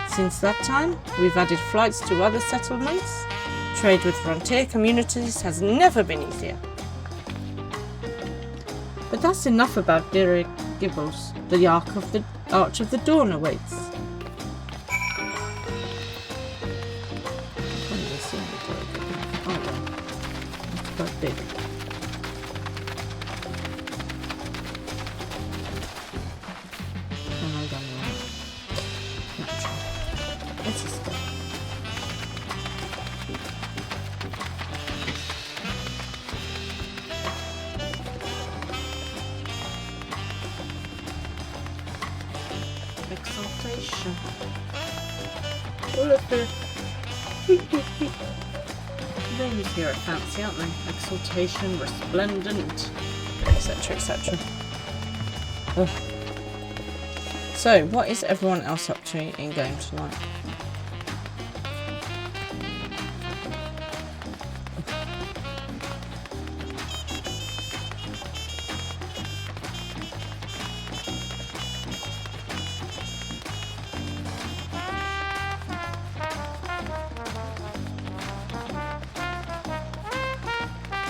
Since that time, we've added flights to other settlements. Trade with frontier communities has never been easier. But that's enough about dirigibles. The Arch of the Dawn awaits. Quite big. And I'm done with it. Natural. This is good. Exaltation. All of the names here are fancy, aren't they? Exaltation, resplendent, etc, etc. So, what is everyone else up to in game tonight?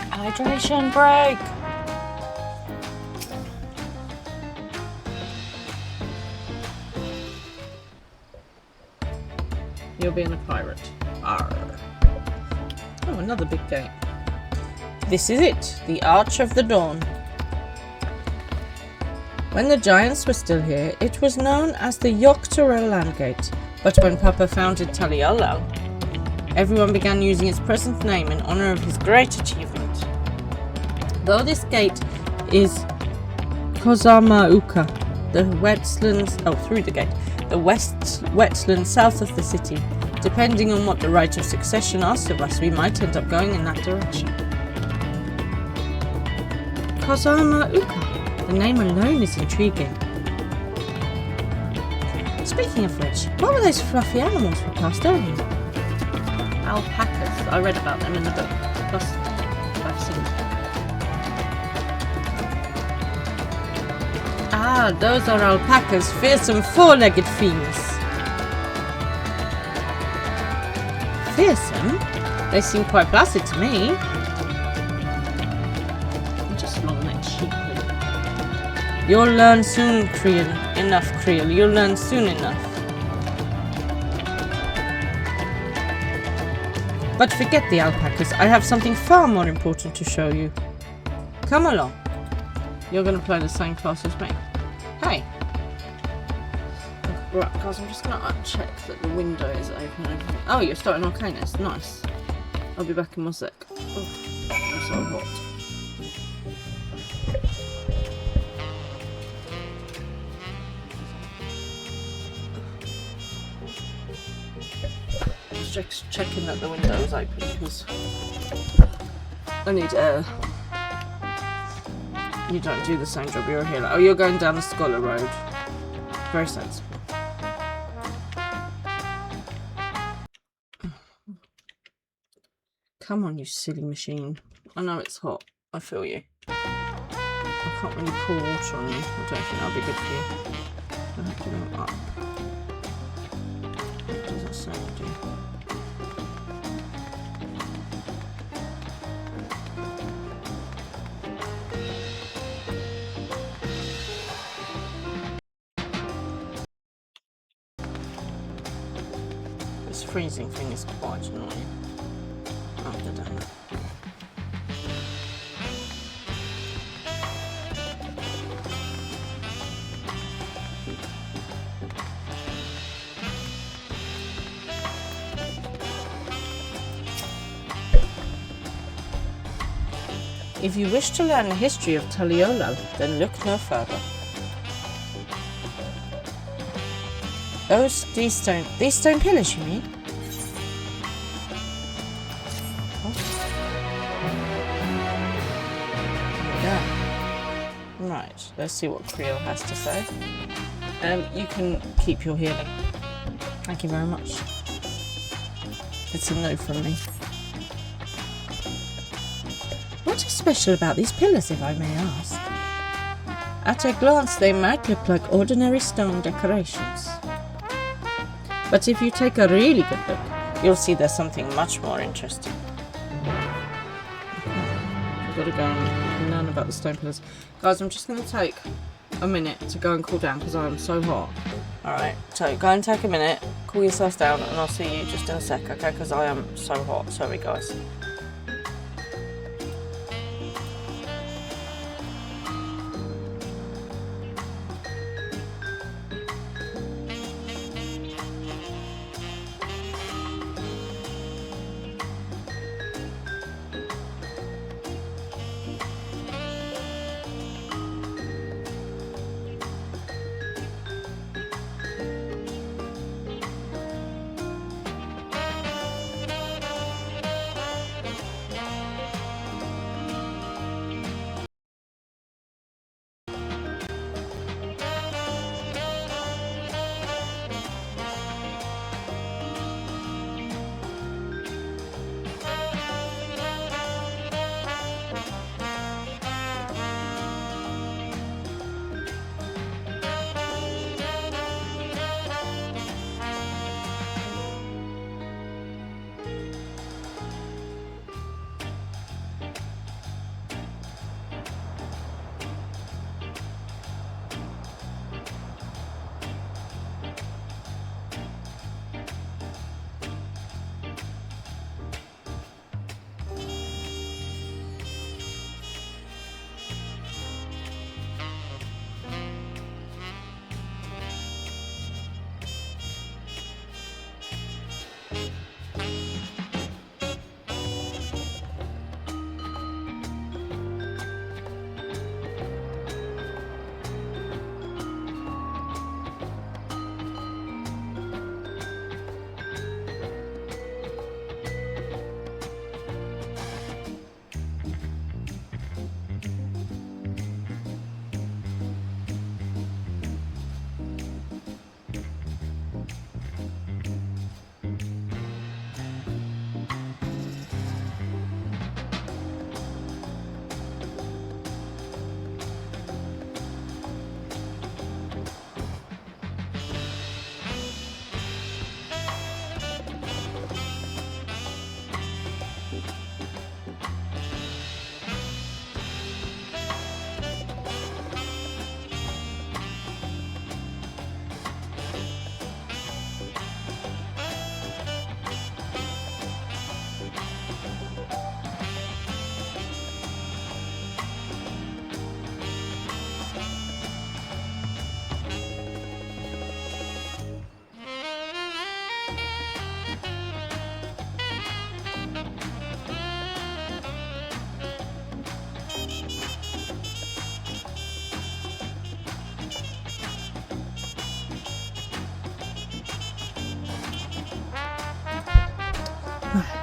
Hydration break! You're being a pirate. Arr. Oh, another big gate. This is it, the Arch of the Dawn. When the giants were still here, it was known as the Dawntrail Landgate, but when Papa founded Taliolal, everyone began using its present name in honor of his great achievement. Though this gate is Kozamauka, the wetlands, through the gate, the wetlands south of the city. Depending on what the right of succession asks of us, we might end up going in that direction. Kozamauka, the name alone is intriguing. Speaking of which, what were those fluffy animals we passed earlier? Alpacas. I read about them in the book. Plus, I've seen them. Ah, those are alpacas, fearsome four-legged fiends. Fearsome? They seem quite placid to me. Just long-necked sheep. You'll learn soon, Creel. Enough, Creel. You'll learn soon enough. But forget the alpacas. I have something far more important to show you. Come along. You're going to play the same class as me. Hey. Right, guys, I'm just going to check that the window is open. Oh, you're starting Arcanus. Nice. I'll be back in 1 sec. Oof, I'm so hot. Just checking that the window is open because I need air. You don't do the same job, you're a healer. Oh, you're going down the Scholar Road. Very sensible. Come on, you silly machine. I know it's hot. I feel you. I can't really pour water on you. I don't think that'll be good for you. I have to go up. What does that sound do? This freezing thing is quite annoying. Oh, go down there. If you wish to learn the history of Taliolal, then look no further. These stone pillars, you mean? Oh. Yeah. Right, let's see what Creel has to say. You can keep your healing. Thank you very much. It's a no from me. What is special about these pillars, if I may ask? At a glance, they might look like ordinary stone decorations. But if you take a really good look, you'll see there's something much more interesting. I've got to go and learn about the stone pillars. Guys, I'm just going to take a minute to go and cool down because I am so hot. Alright, so go and take a minute, cool yourselves down, and I'll see you just in a sec, okay? Because I am so hot. Sorry, guys.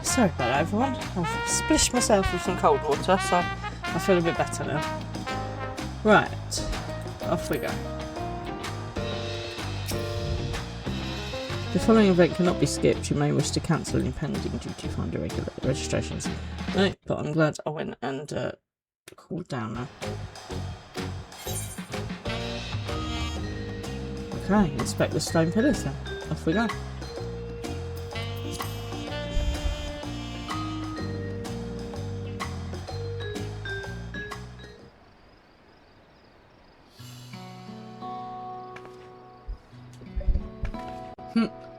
Sorry about that, everyone. I've splashed myself with some cold water, so I feel a bit better now. Right, off we go. The following event cannot be skipped. You may wish to cancel impending due to find irregular registrations. No, but I'm glad I went and cooled down now. Okay, inspect the stone pillars then. Off we go.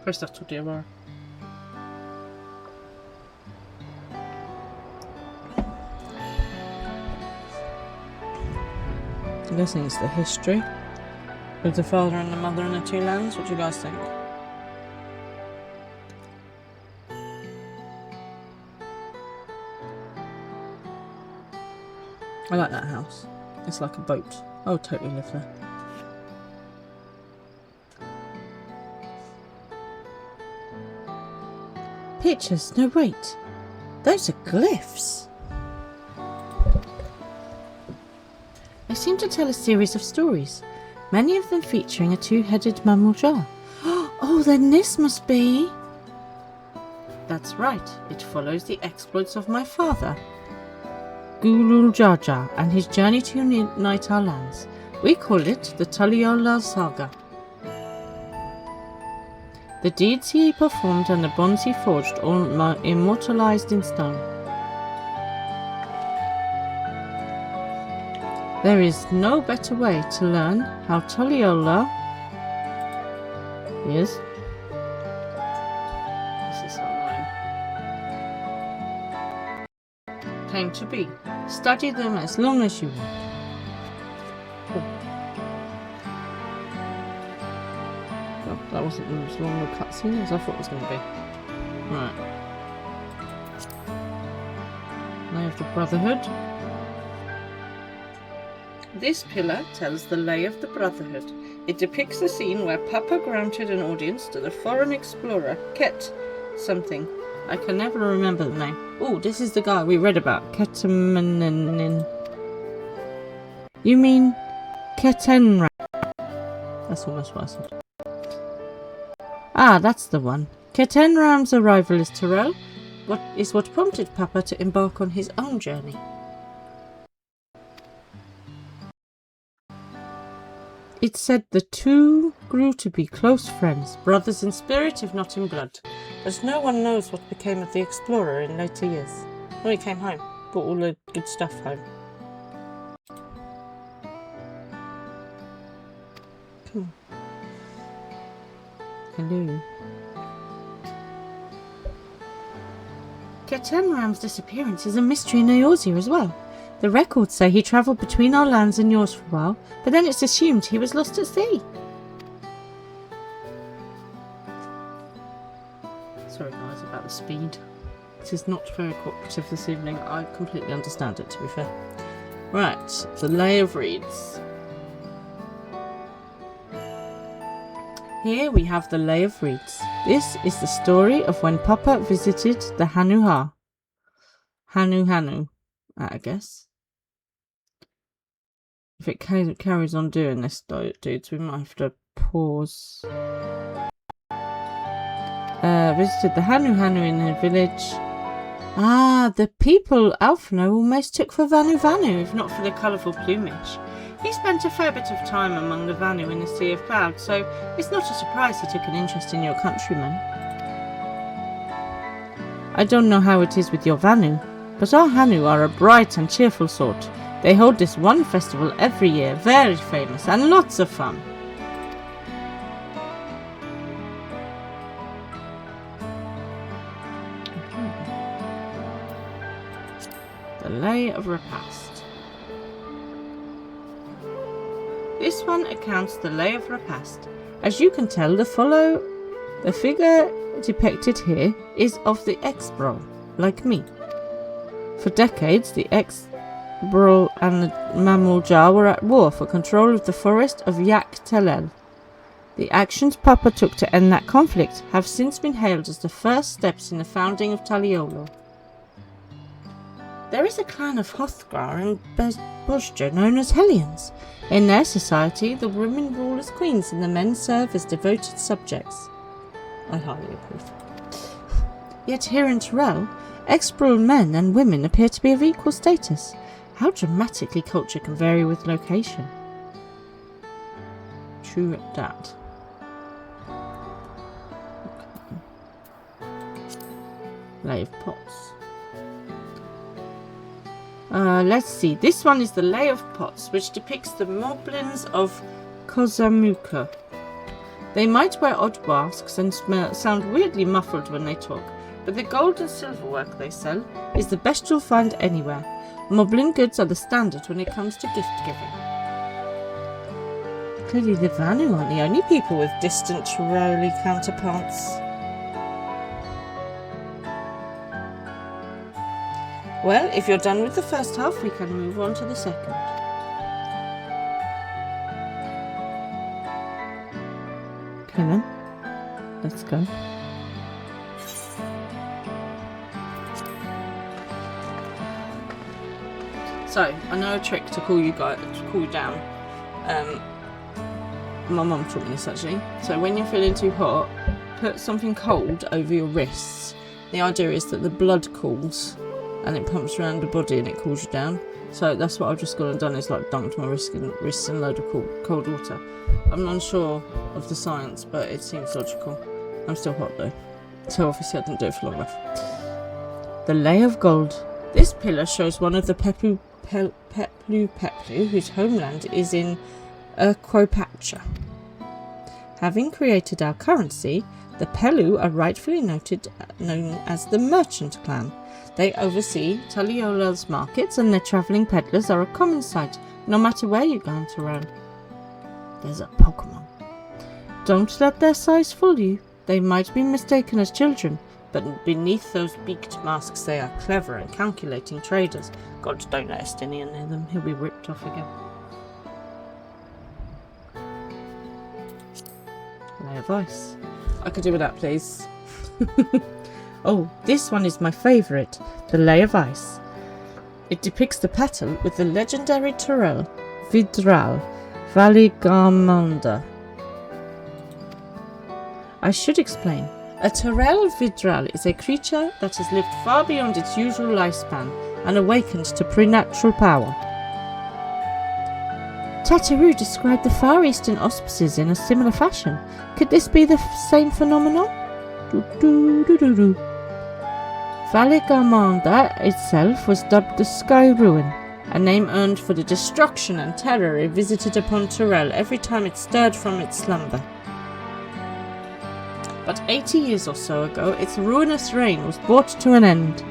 Press that to the bar. I'm guessing it's the history of the father and the mother and the two lands. What do you guys think? I like that house. It's like a boat. I would totally live there. Pictures? No, wait. Those are glyphs. They seem to tell a series of stories, many of them featuring a two-headed mammal jar. Oh, then this must be... That's right. It follows the exploits of my father, Gulul Jar, and his journey to unite our lands. We call it the Tuliola Saga. The deeds he performed and the bonds he forged, all immortalized in stone. There is no better way to learn how Tuliola is. This is so annoying. Came to be. Study them as long as you want. That wasn't as long a cutscene as I thought it was going to be. Right. Lay of the Brotherhood. This pillar tells the lay of the Brotherhood. It depicts the scene where Papa granted an audience to the foreign explorer, Ket something. I can never remember the name. Oh, this is the guy we read about. Ketamanin. You mean Ketenra? That's almost what I said. Ah, that's the one. Ketenram's arrival is Tyrell. What prompted Papa to embark on his own journey. It said the two grew to be close friends, brothers in spirit if not in blood. As no one knows what became of the explorer in later years. When he came home, brought all the good stuff home. Come on. Hello. Ketenram's disappearance is a mystery in Eorzea as well. The records say he travelled between our lands and yours for a while, but then it's assumed he was lost at sea. Sorry guys about the speed. It is not very cooperative this evening. I completely understand it, to be fair. Right, the Lay of Reeds. Here we have the Lay of Reeds. This is the story of when Papa visited the Hanu, I guess. If it carries on doing this, dudes, we might have to pause. Visited the Hanu in the village. Ah, the people Alphino almost took for Vanu, if not for the colourful plumage. He spent a fair bit of time among the Vanu in the Sea of Clouds, so it's not a surprise he took an interest in your countrymen. I don't know how it is with your Vanu, but our Hanu are a bright and cheerful sort. They hold this one festival every year, very famous and lots of fun. The Lay of Repast. This one accounts the Lay of Repast. As you can tell, the figure depicted here is of the ex-Brol, like me. For decades, the ex-Brol and the Mammal were at war for control of the forest of Yak Telel. The actions Papa took to end that conflict have since been hailed as the first steps in the founding of Taliolo. There is a clan of Hrothgar and Bosja known as Hellions. In their society, the women rule as queens and the men serve as devoted subjects. I highly approve. Yet here in Tyrell, ex-Brol men and women appear to be of equal status. How dramatically culture can vary with location. True that. Okay. Lay of Pots. Let's see. This one is the Lay of Pots, which depicts the Moblins of Kozamuka. They might wear odd masks and sound weirdly muffled when they talk, but the gold and silver work they sell is the best you'll find anywhere. Moblin goods are the standard when it comes to gift giving. Clearly the Vanu aren't the only people with distant Tyroli counterparts. Well, if you're done with the first half, we can move on to the second. Okay then, let's go. So, I know a trick to cool you down. My mum taught me this actually. So when you're feeling too hot, put something cold over your wrists. The idea is that the blood cools and it pumps around the body and it cools you down. So that's what I've just gone and done, is like dunked my wrists in a load of cold water. I'm not sure of the science, but it seems logical. I'm still hot though, so obviously I didn't do it for long enough. The Lay of Gold. This pillar shows one of the Peplu whose homeland is in Quopacha. Having created our currency, the Pelu are rightfully known as the Merchant Clan. They oversee Taliola's markets, and their travelling peddlers are a common sight, no matter where you go in Tyrell. There's a Pokemon. Don't let their size fool you. They might be mistaken as children, but beneath those beaked masks they are clever and calculating traders. God, don't let Estinian near them, he'll be ripped off again. Lay of Ice. I could do with that, please. Oh, this one is my favourite, the Lay of Ice. It depicts the battle with the legendary Tyrell, Vidral, Valigarmonda. I should explain. A Tyrell Vidral is a creature that has lived far beyond its usual lifespan and awakened to preternatural power. Tataroo described the Far Eastern auspices in a similar fashion. Could this be the same phenomenon? Valigarmonda itself was dubbed the Sky Ruin, a name earned for the destruction and terror it visited upon Tyrell every time it stirred from its slumber. But 80 years or so ago, its ruinous reign was brought to an end.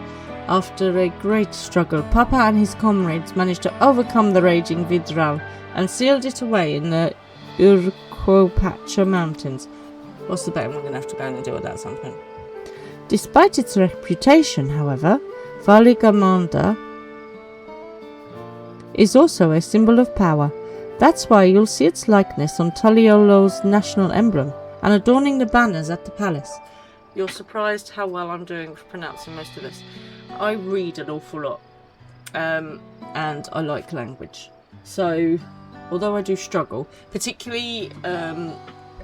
After a great struggle, Papa and his comrades managed to overcome the raging Vidral and sealed it away in the Urquopacha Mountains. What's the bet? I'm going to have to go and deal with that at some point. Despite its reputation, however, Valigamanda is also a symbol of power. That's why you'll see its likeness on Tuliolo's national emblem and adorning the banners at the palace. You're surprised how well I'm doing with pronouncing most of this. I read an awful lot, and I like language. So, although I do struggle, particularly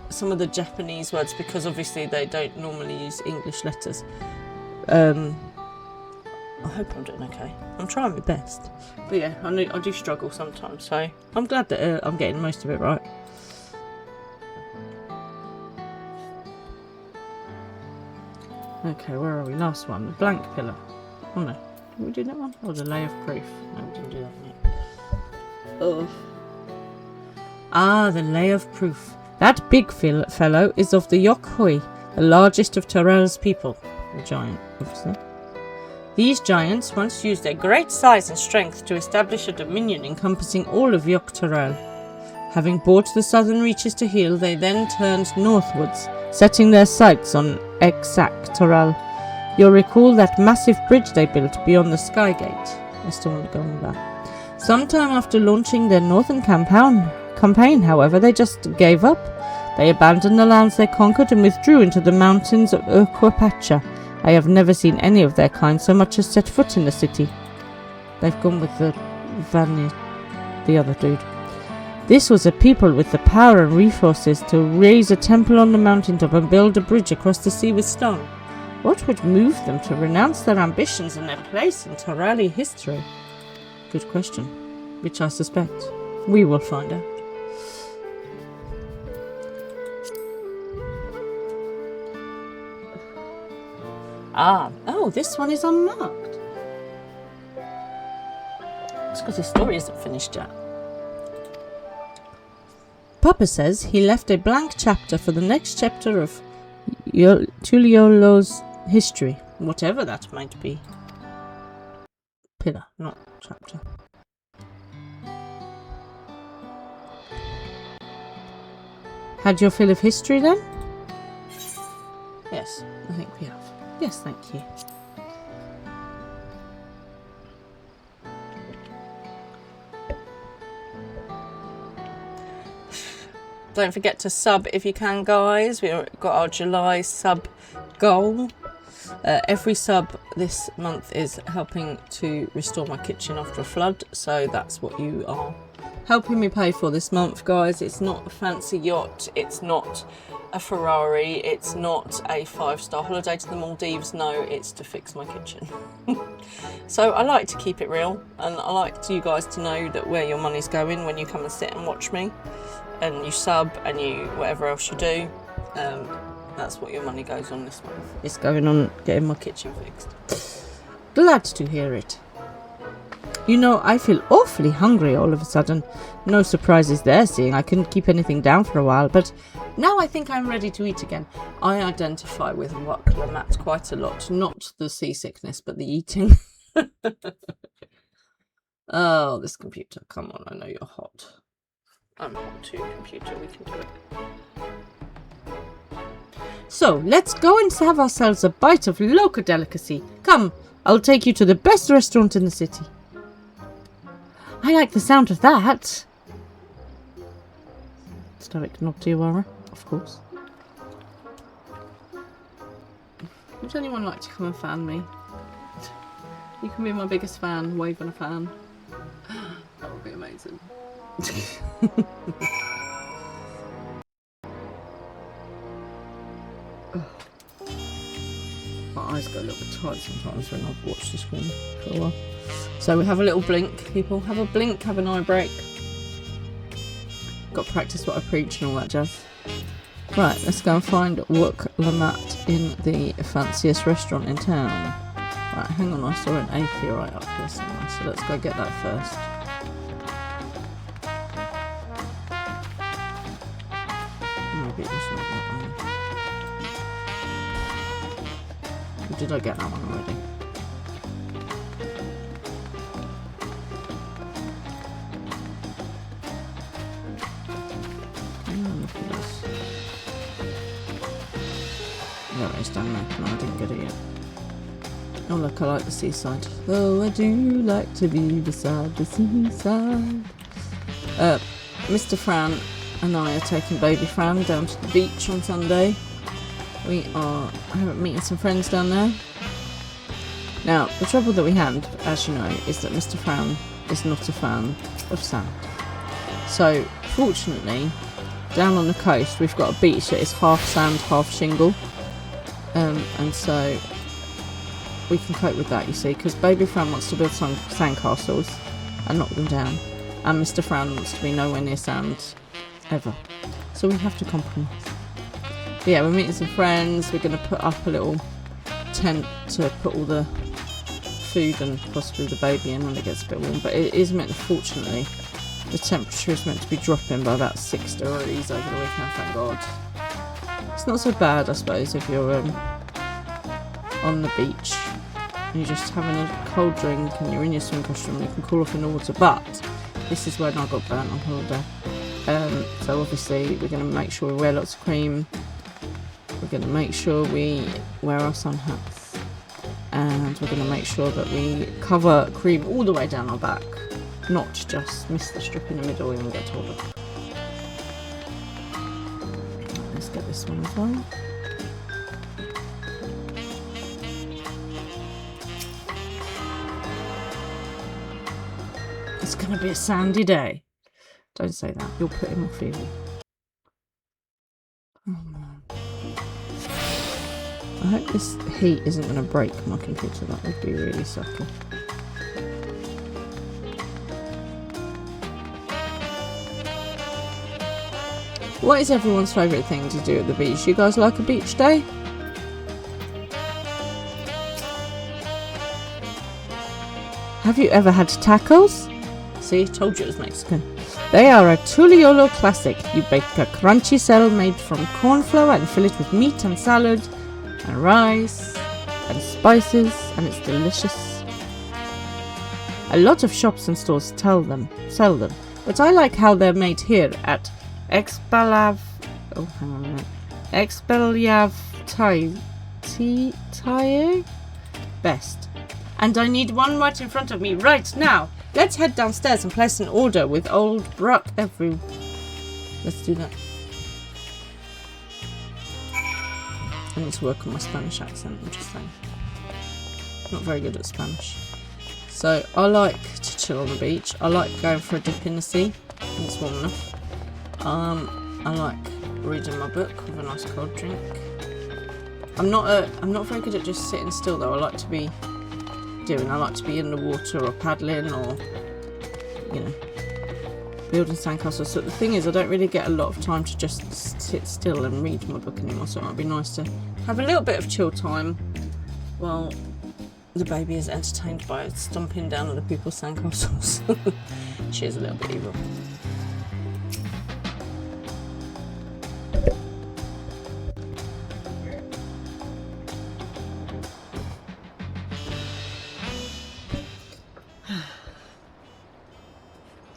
some of the Japanese words, because obviously they don't normally use English letters. I hope I'm doing okay. I'm trying my best. But yeah, I do struggle sometimes, so I'm glad that I'm getting most of it right. Okay, where are we? Last one. The blank pillar. Oh no. Did we do that one? Oh, the lay of proof. No, we didn't do that yet. Oh. Ah, the lay of proof. That big fellow is of the Yokhoi, the largest of Tyrell's people. The giant, obviously. These giants once used their great size and strength to establish a dominion encompassing all of Yok Tyrell. Having brought the southern reaches to heel, they then turned northwards, setting their sights on Exak Tyrell. You'll recall that massive bridge they built beyond the Skygate. I still want to go on with that. Sometime after launching their northern campaign, however, they just gave up. They abandoned the lands they conquered and withdrew into the mountains of Urquapacha. I have never seen any of their kind so much as set foot in the city. They've gone with the other dude. This was a people with the power and resources to raise a temple on the mountaintop and build a bridge across the sea with stone. What would move them to renounce their ambitions and their place in Tyrelli history? Good question, which I suspect we will find out. Oh, this one is unmarked. It's because the story isn't finished yet. Papa says he left a blank chapter for the next chapter of Tuliolo's history, whatever that might be. Pillar, not chapter. Had your fill of history then? Yes, I think we have. Yes, thank you. Don't forget to sub if you can, guys. We've got our July sub goal. Every sub this month is helping to restore my kitchen after a flood, so that's what you are helping me pay for this month, guys. It's not a fancy yacht, it's not a Ferrari, it's not a 5-star holiday to the Maldives. No, it's to fix my kitchen. So I like to keep it real, and I like you guys to know that where your money's going when you come and sit and watch me and you sub and you whatever else you do. That's what your money goes on this month. It's going on getting my kitchen fixed. Glad to hear it. You know, I feel awfully hungry all of a sudden. No surprises there, seeing I couldn't keep anything down for a while, but now I think I'm ready to eat again. I identify with Wakla quite a lot. Not the seasickness, but the eating. Oh, this computer. Come on, I know you're hot. I'm hot too, computer. We can do it. So, let's go and have ourselves a bite of local delicacy. Come, I'll take you to the best restaurant in the city. I like the sound of that. Stoic nod to you, Aura, of course. Would anyone like to come and fan me? You can be my biggest fan, waving a fan. That would be amazing. My eyes go a little bit tight sometimes when I've watched the screen for a while. So we have a little blink, people. Have a blink, have an eye break. Got to practice what I preach and all that jazz. Right, let's go and find Wok Lamat in the fanciest restaurant in town. Right, hang on, I saw an AP right up here somewhere, so let's go get that first. Maybe it was not that one. Or did I get that one already? There it is down there. No, I didn't get it yet. Oh look, I like the seaside. Oh, I do like to be beside the seaside. Mr. Fran and I are taking baby Fran down to the beach on Sunday. We are meeting some friends down there. Now, the trouble that we had, as you know, is that Mr. Fran is not a fan of sand. So, fortunately, down on the coast we've got a beach that is half sand, half shingle. And so we can cope with that, you see, because baby Fran wants to build some sandcastles and knock them down. And Mr. Fran wants to be nowhere near sand, ever. So we have to compromise. But yeah, we're meeting some friends. We're going to put up a little tent to put all the food and possibly the baby in when it gets a bit warm. But it is meant, fortunately, the temperature is meant to be dropping by about 6 degrees over the weekend, thank God. It's not so bad, I suppose, if you're on the beach and you're just having a cold drink and you're in your swim costume and you can cool off in the water. But this is when I got burnt on holiday. So obviously we're going to make sure we wear lots of cream. We're going to make sure we wear our sun hats. And we're going to make sure that we cover cream all the way down our back. Not just miss the strip in the middle when we get told off. Let's get this one as well. It's going to be a sandy day. Don't say that. You'll put him off even. Oh man. I hope this heat isn't going to break my computer. That would be really sucky. What is everyone's favourite thing to do at the beach? You guys like a beach day? Have you ever had tacos? See, told you it was Mexican. They are a Tuliolo classic. You bake a crunchy shell made from corn flour and fill it with meat and salad and rice and spices, and it's delicious. A lot of shops and stores sell them, but I like how they're made here at Expelliarvatie best. And I need one right in front of me right now. Let's head downstairs and place an order with old Bruck every. Let's do that. I need to work on my Spanish accent, I'm just saying. Not very good at Spanish. So I like to chill on the beach. I like going for a dip in the sea when it's warm enough. I like reading my book with a nice cold drink. I'm not very good at just sitting still though. I like to be in the water or paddling or, you know, building sandcastles. So the thing is, I don't really get a lot of time to just sit still and read my book anymore, so it might be nice to have a little bit of chill time while the baby is entertained by stomping down other people's sandcastles. She is a little bit evil.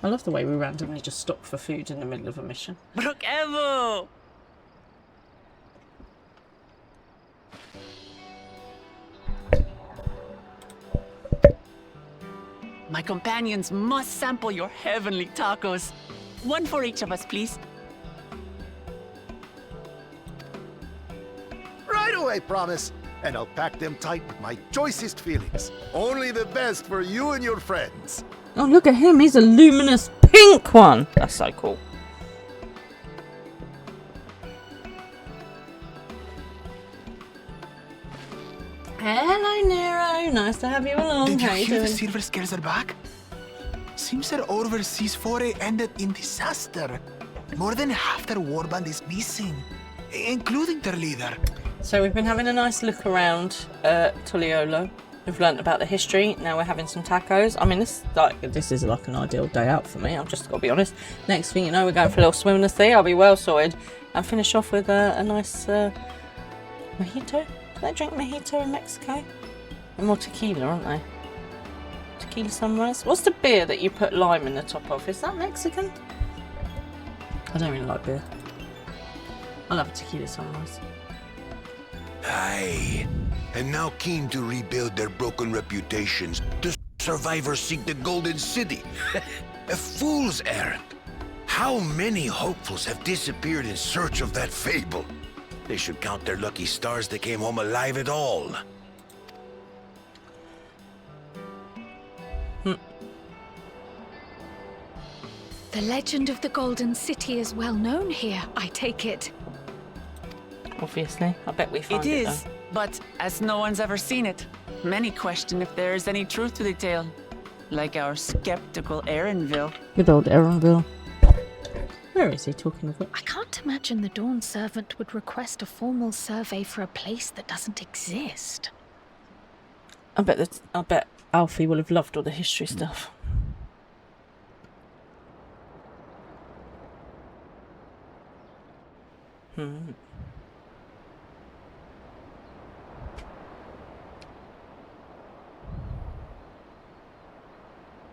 I love the way we randomly just stop for food in the middle of a mission. Brooke Evo! My companions must sample your heavenly tacos. One for each of us, please. Right away, promise. And I'll pack them tight with my choicest feelings. Only the best for you and your friends. Oh, look at him. He's a luminous pink one. That's so cool. Hello, Nero. Nice to have you along. Did you How you hear the doing? Silver Scares are back? Seems their overseas foray ended in disaster. More than half their warband is missing, including their leader. So we've been having a nice look around Tuliolo. We've learnt about the history. Now we're having some tacos. I mean, this is like an ideal day out for me. I've just got to be honest. Next thing you know, we're going for a little swim in the sea. I'll be well sorted and finish off with a nice mojito. Do they drink mojito in Mexico? And more tequila, aren't they? Tequila sunrise. What's the beer that you put lime in the top of? Is that Mexican? I don't really like beer. I love a tequila sunrise. Aye. And now keen to rebuild their broken reputations, the survivors seek the Golden City. A fool's errand. How many hopefuls have disappeared in search of that fable? They should count their lucky stars they came home alive at all. The legend of the Golden City is well known here, I take it. Obviously. I bet we find It it, is, though. but as no one's ever seen it, many question if there is any truth to the tale. Like our skeptical Erinville. Good old Erinville. Where is he talking about? I can't imagine the Dawn Servant would request a formal survey for a place that doesn't exist. I bet Alfie will have loved all the history stuff.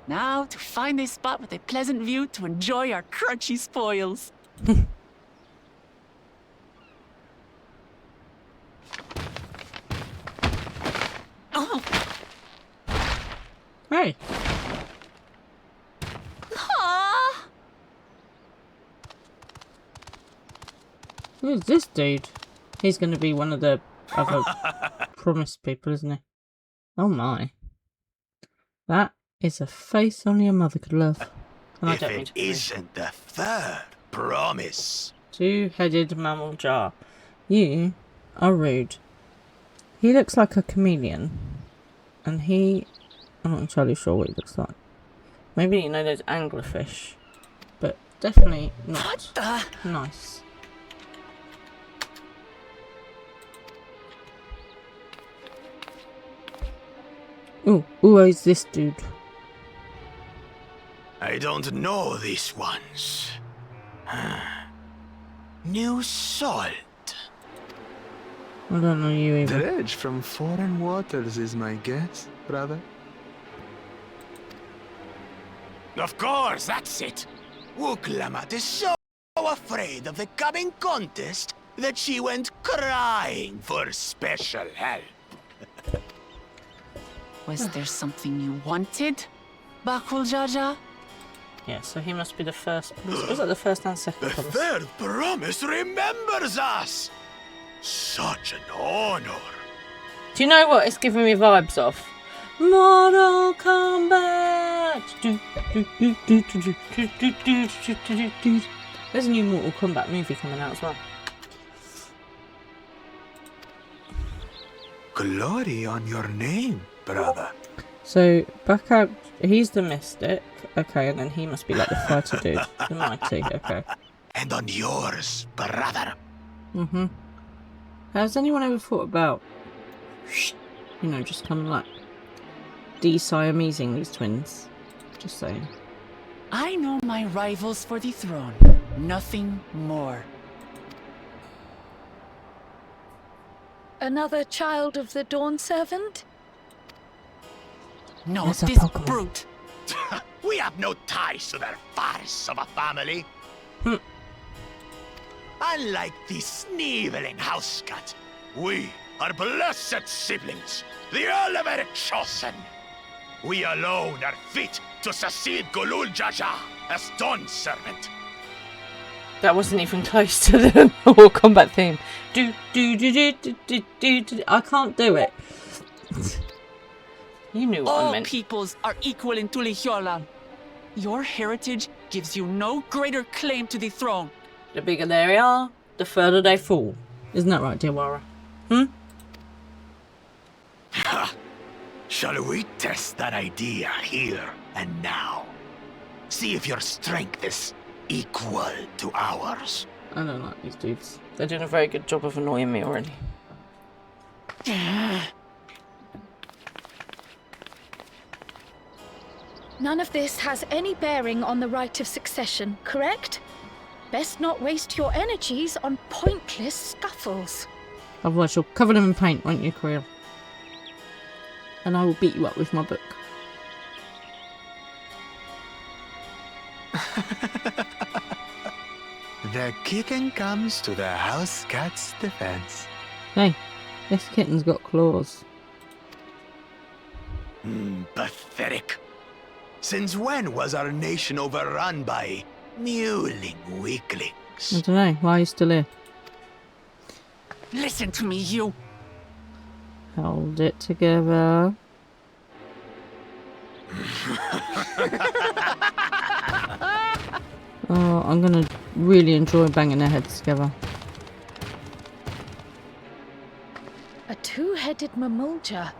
Now to find a spot with a pleasant view to enjoy our crunchy spoils. Oh. Hey. Aw. Who's this dude? He's going to be one of the other promised people, isn't he? Oh my. That is a face only a mother could love. And I If don't need it to believe. isn't the third promise. Two-headed mammal jar. You are rude. He looks like a chameleon. And I'm not entirely sure what he looks like. Maybe, you know, those anglerfish. But definitely not What the? nice. Ooh, who is this dude? I don't know these ones. New salt. I don't know you either. Dredge from foreign waters is my guess, brother. Of course, that's it. Wuklamat is so afraid of the coming contest that she went crying for special help. Was there something you wanted, Bakul Jaja? Yeah, so he must be the first. Was that the first and second The promise? third promise remembers us. Such an honor. Do you know what it's giving me vibes of? Mortal Kombat! There's a new Mortal Kombat movie coming out as well. Glory on your name, brother. So, back out. He's the mystic. Okay, and then he must be like the fighter dude. The mighty, okay. And on yours, brother. Mm-hmm. Has anyone ever thought about, you know, just kind of like de-Siamesing these twins? Just saying. I know my rivals for the throne. Nothing more. Another child of the Dawn Servant? No, That's a this Pokemon. brute. We have no ties to their farce of a family. Unlike the sneevling house cat, we are blessed siblings, the Oliver chosen. We alone are fit to succeed Golul Jaja as Dawn Servant. That wasn't even close to the Mortal Kombat theme. I can't do it. You knew what I All meant. peoples are equal in Tulihiolan. Your heritage gives you no greater claim to the throne. The bigger they are, the further they fall. Isn't that right, dear Wara? Shall we test that idea here and now? See if your strength is equal to ours. I don't like these dudes. They're doing a very good job of annoying me already. None of this has any bearing on the right of succession, correct? Best not waste your energies on pointless scuffles. Otherwise you'll cover them in paint, won't you, Creel? And I will beat you up with my book. The kitten comes to the house cat's defense. Hey, This kitten's got claws. Pathetic. Since when was our nation overrun by mewling weaklings? I don't know. Why are you still here? Listen to me, you. Hold it together. Oh, I'm gonna really enjoy banging their heads together. A two-headed mamulja.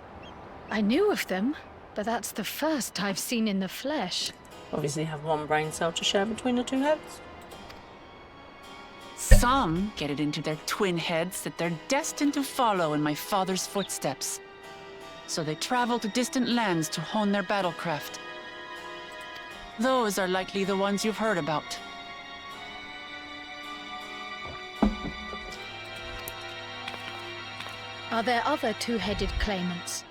I knew of them, but that's the first I've seen in the flesh. Obviously have one brain cell to share between the two heads. Some get it into their twin heads that they're destined to follow in my father's footsteps. So they travel to distant lands to hone their battlecraft. Those are likely the ones you've heard about. Are there other two-headed claimants?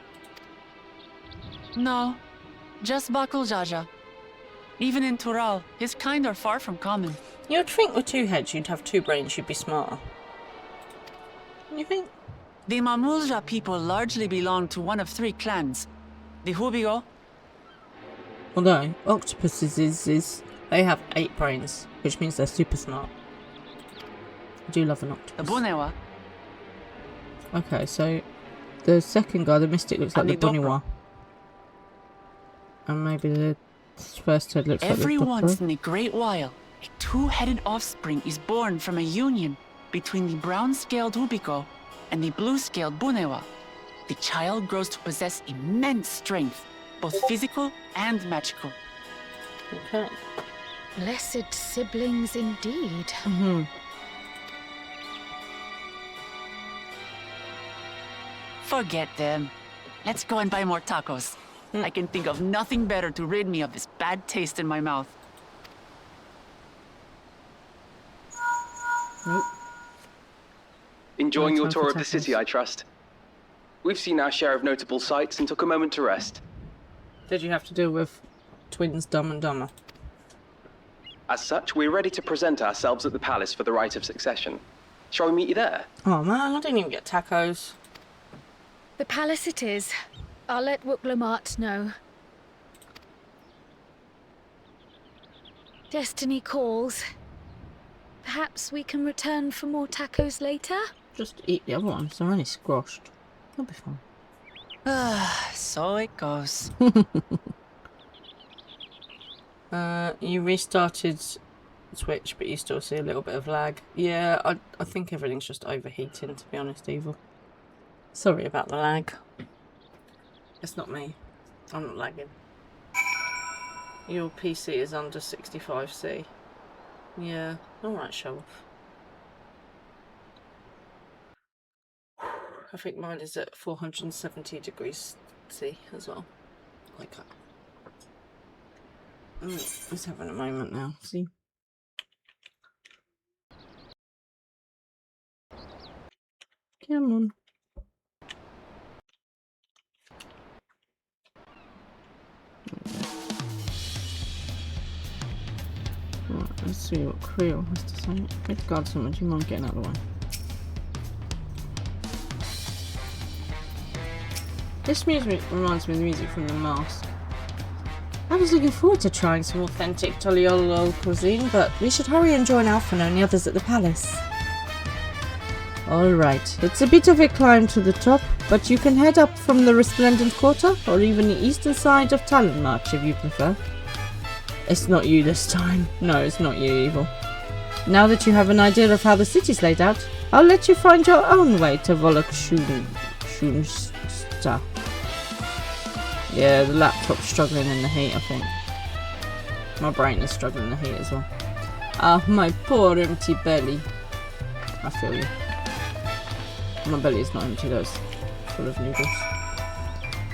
No, just Bakul Jaja. Even in Tural, his kind are far from common. You'd think with two heads you'd have two brains, you'd be smarter. You think? The Mamulja people largely belong to one of three clans. The Hubigo. Although, octopuses they have 8 brains, which means they're super smart. I do love an The octopus. Bunewa. Okay, so the second guy, the mystic, looks like And the the Dobro. Buniwa. And maybe the first head looks Every like the once Dobro. in a great while, a two-headed offspring is born from a union between the brown-scaled Hubigo and the blue-scaled Bunewa. The child grows to possess immense strength, both physical and magical. Okay. Blessed siblings indeed. Mm-hmm. Forget them. Let's go and buy more tacos. I can think of nothing better to rid me of this bad taste in my mouth. Nope. Enjoying No your time tour for of the tacos. city, I trust. We've seen our share of notable sights and took a moment to rest. Did you have to deal with twins Dumb and Dumber? As such, we're ready to present ourselves at the palace for the rite of succession. Shall we meet you there? Oh man, I didn't even get tacos. The palace it is. I'll let Wuklamart know. Destiny calls. Perhaps we can return for more tacos later? Just eat the other ones, they're only squashed. That'll be fine. So it goes. You restarted Twitch, but you still see a little bit of lag. Yeah, I think everything's just overheating, to be honest, Evil. Sorry about the lag. It's not me. I'm not lagging. Your PC is under 65C. Yeah, alright, show off. I think mine is at 470 degrees C as well. Like that. Let's have a moment now. See? Come on. Right, let's see what Creel has to say. Good God, someone, do you mind getting out of the way? This music reminds me of the music from The Mask. I was looking forward to trying some authentic Toliolo cuisine, but we should hurry and join Alphen and the others at the palace. Alright, it's a bit of a climb to the top, but you can head up from the Resplendent Quarter, or even the eastern side of Talon March if you prefer. It's not you this time. No, it's not you, Evil. Now that you have an idea of how the city's laid out, I'll let you find your own way to Volokshunsta. Yeah, the laptop's struggling in the heat, I think. My brain is struggling in the heat as well. Ah, my poor empty belly. I feel you. My belly is not empty, though. It's full of noodles.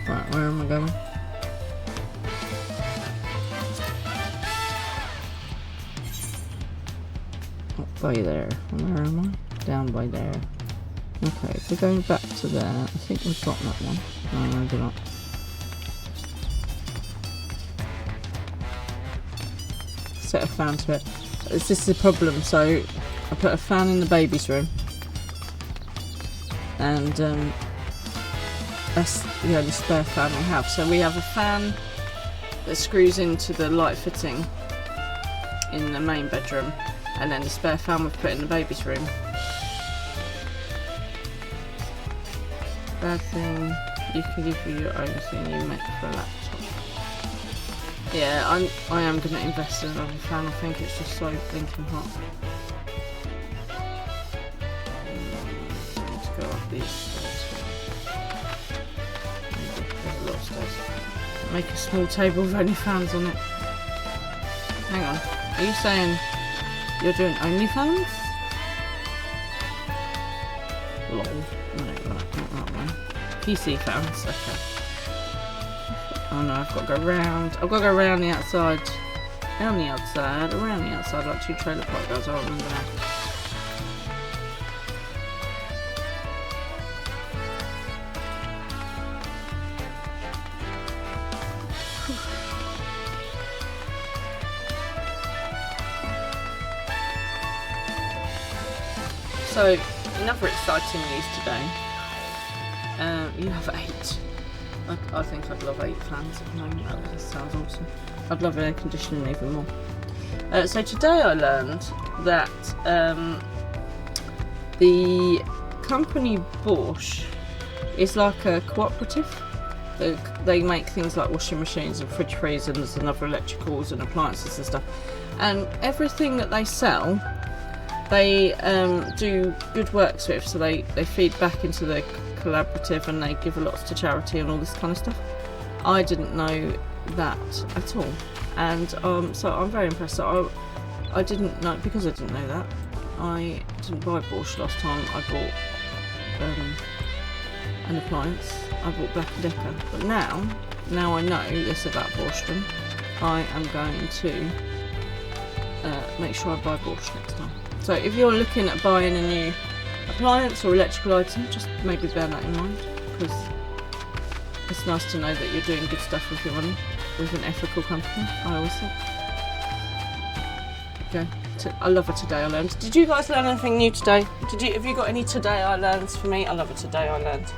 Right, where am I going? Up by there. Where am I? Down by there. Okay, if we're going back to there, I think we've got that one. No, maybe not. Set a fan to it. This is the problem, so I put a fan in the baby's room. and that's the only spare fan we have. So we have a fan that screws into the light fitting in the main bedroom, and then the spare fan we've put in the baby's room. Bad thing, you can give you your own thing you make for a laptop. Yeah, I am going to invest in another fan. I think it's just so blinking hot. Let's go up these stairs. There's a lot of stairs. Make a small table with only fans on it. Hang on, are you saying you're doing OnlyFans? Lol. No, right, not that one. PC fans, okay. Oh no, I've got to go round. I've got to go round the outside. Down the outside, around the outside, like 2 trailer park guys, I remember that. So, another exciting news today. You have 8. I think I'd love 8 fans at the moment. That sounds awesome. I'd love air conditioning even more. So today I learned that the company Bosch is like a cooperative. They make things like washing machines and fridge freezers and other electricals and appliances and stuff. And everything that they sell, they do good works with. So they feed back into the collaborative, and they give lots to charity and all this kind of stuff. I didn't know that at all, and so I'm very impressed. So I didn't know, because I didn't know that, I didn't buy Bosch last time I bought an appliance. I bought Black & Decker, but now I know this about Boschton, I am going to make sure I buy Bosch next time. So if you're looking at buying a new appliance or electrical item, just maybe bear that in mind, because it's nice to know that you're doing good stuff with your money, with an ethical company, I always think. Okay, I love a Today I Learned. Did you guys learn anything new today? Have you got any Today I Learneds for me? I love a Today I Learned.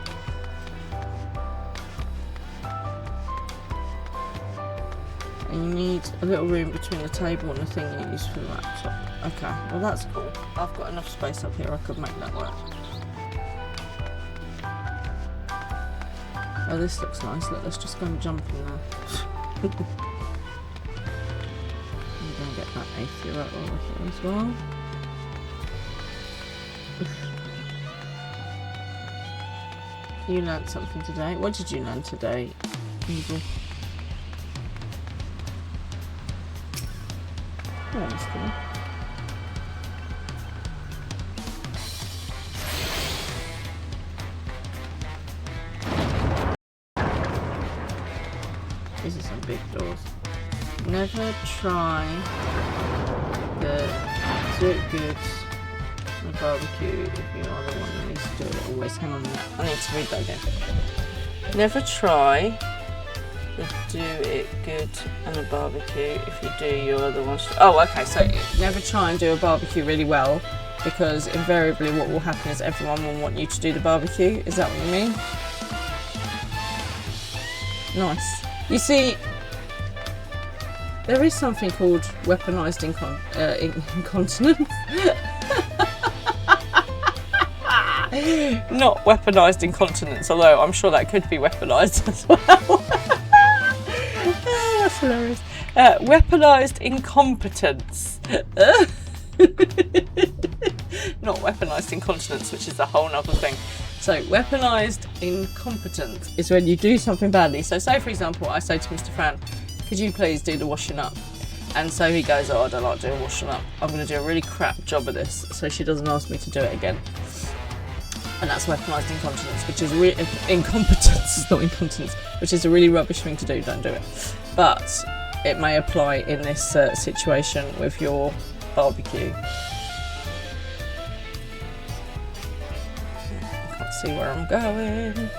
And you need a little room between the table and the thing you use for the laptop. Okay, well that's cool. I've got enough space up here, I could make that work. Oh, this looks nice. Look, let's just go and jump in there. I'm going to get that atheist out over here as well. You learnt something today. What did you learn today, Eagle? Oh, that's cool. These are some big doors. Never try the do it good on a barbecue if you are the one that needs to do it always. Hang on a minute. I need to read that again. Never try the do it good on a barbecue. If you do, you're the one. Oh, okay. So never try and do a barbecue really well, because invariably what will happen is everyone will want you to do the barbecue. Is that what you mean? Nice. You see, there is something called weaponised incontinence. Not weaponised incontinence, although I'm sure that could be weaponised as well. Oh, that's hilarious. Weaponised incompetence. Not weaponised incontinence, which is a whole other thing. So weaponised incompetence is when you do something badly. So say for example, I say to Mr. Fran, could you please do the washing up? And so he goes, oh, I don't like doing washing up. I'm going to do a really crap job of this, so she doesn't ask me to do it again. And that's weaponised incontinence, which is incompetence, not incontinence, which is a really rubbish thing to do. Don't do it. But it may apply in this situation with your barbecue. See where I'm going.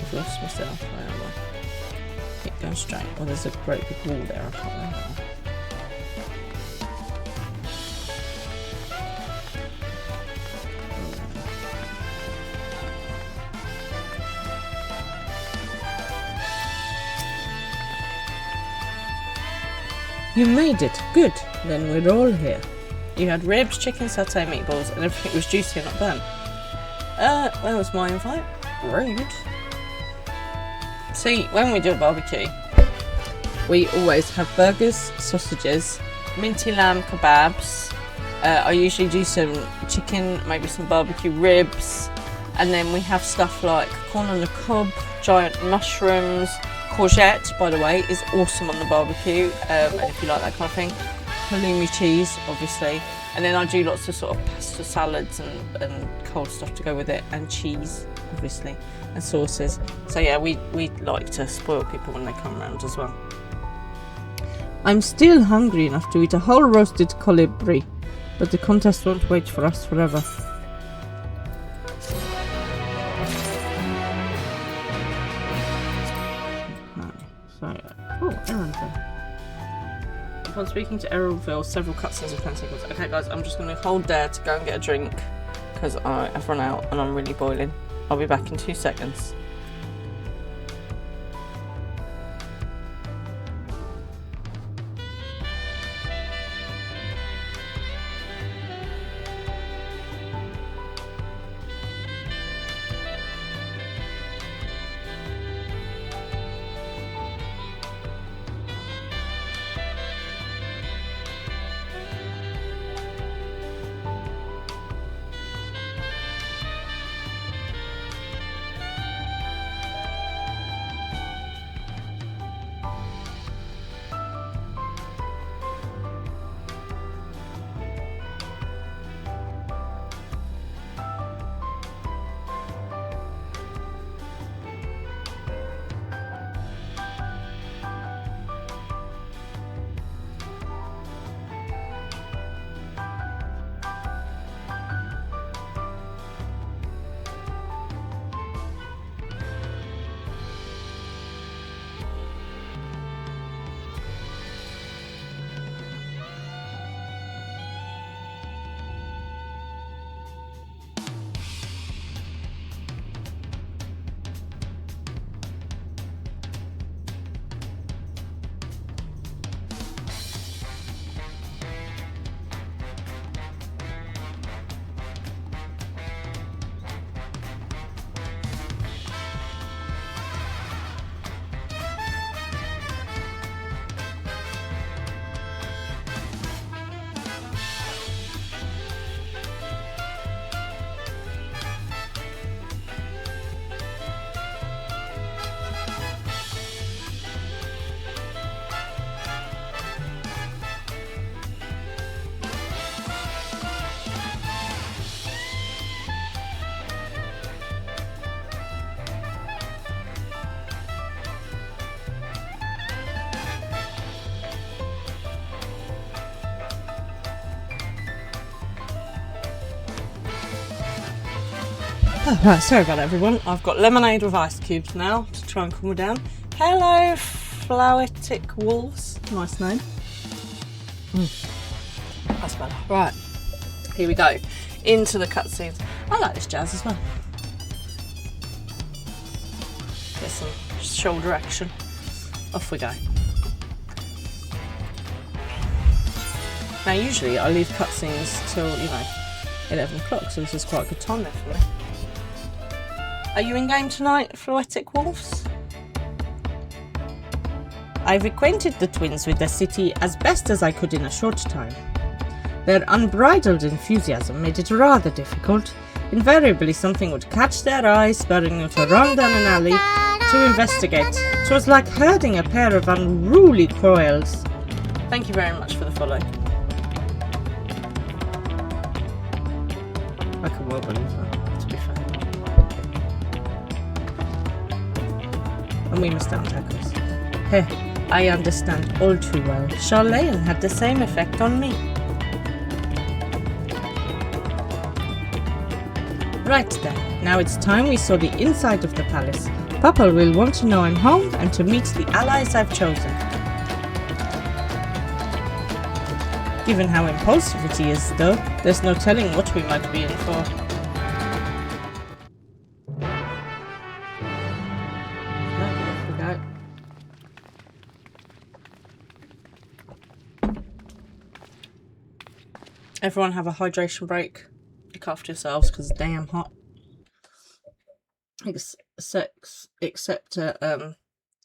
I've lost myself. Where am I? Keep going straight. Oh, there's a great big wall there. I can't remember. You made it. Good. Then we're all here. You had ribs, chicken, satay, meatballs, and everything was juicy and not burnt. Where was my invite? Rude. See, when we do a barbecue, we always have burgers, sausages, minty lamb kebabs. I usually do some chicken, maybe some barbecue ribs, and then we have stuff like corn on the cob, giant mushrooms, courgette, by the way, is awesome on the barbecue, and if you like that kind of thing. Halloumi cheese, obviously, and then I do lots of sort of pasta salads and cold stuff to go with it, and cheese, obviously, and sauces. So yeah, we like to spoil people when they come around as well. I'm still hungry enough to eat a whole roasted colibri, but the contest won't wait for us forever. Oh, Erronville. Upon speaking to Erronville, several cutscenes of 10 seconds. Okay guys, I'm just going to hold there to go and get a drink because I've run out and I'm really boiling. I'll be back in 2 seconds. Oh, right, sorry about that, everyone. I've got lemonade with ice cubes now to try and cool me down. Hello, Floetic Wolves. Nice name. That's better. Right, here we go. Into the cutscenes. I like this jazz as well. Get some shoulder action. Off we go. Now, usually I leave cutscenes till, 11 o'clock, so this is quite a good time there for me. Are you in game tonight, Floetic Wolves? I've acquainted the twins with the city as best as I could in a short time. Their unbridled enthusiasm made it rather difficult. Invariably something would catch their eye, spurring them to run down an alley to investigate. 'Twas like herding a pair of unruly croils. Thank you very much for the follow. I can well believe that, to be fair. And we must down tackles. Heh, I understand all too well. Charlene had the same effect on me. Right then, now it's time we saw the inside of the palace. Papa will want to know I'm home and to meet the allies I've chosen. Given how impulsive he is, though, there's no telling what we might be in for. Everyone have a hydration break. Look after yourselves because it's damn hot. Except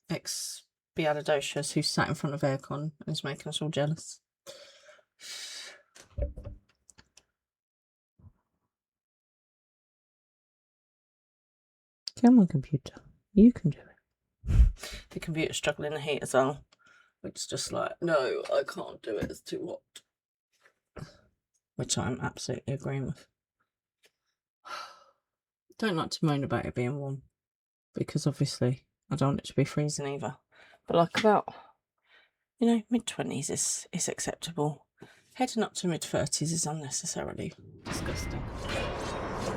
Expialidocious, who's sat in front of aircon and is making us all jealous. Come on, computer. You can do it. The computer's struggling to heat as well. Which is just like, no, I can't do it. It's too hot. Which I'm absolutely agreeing with. Don't like to moan about it being warm. Because obviously, I don't want it to be freezing either. But like about, you know, mid-20s is acceptable. Heading up to mid-30s is unnecessarily disgusting.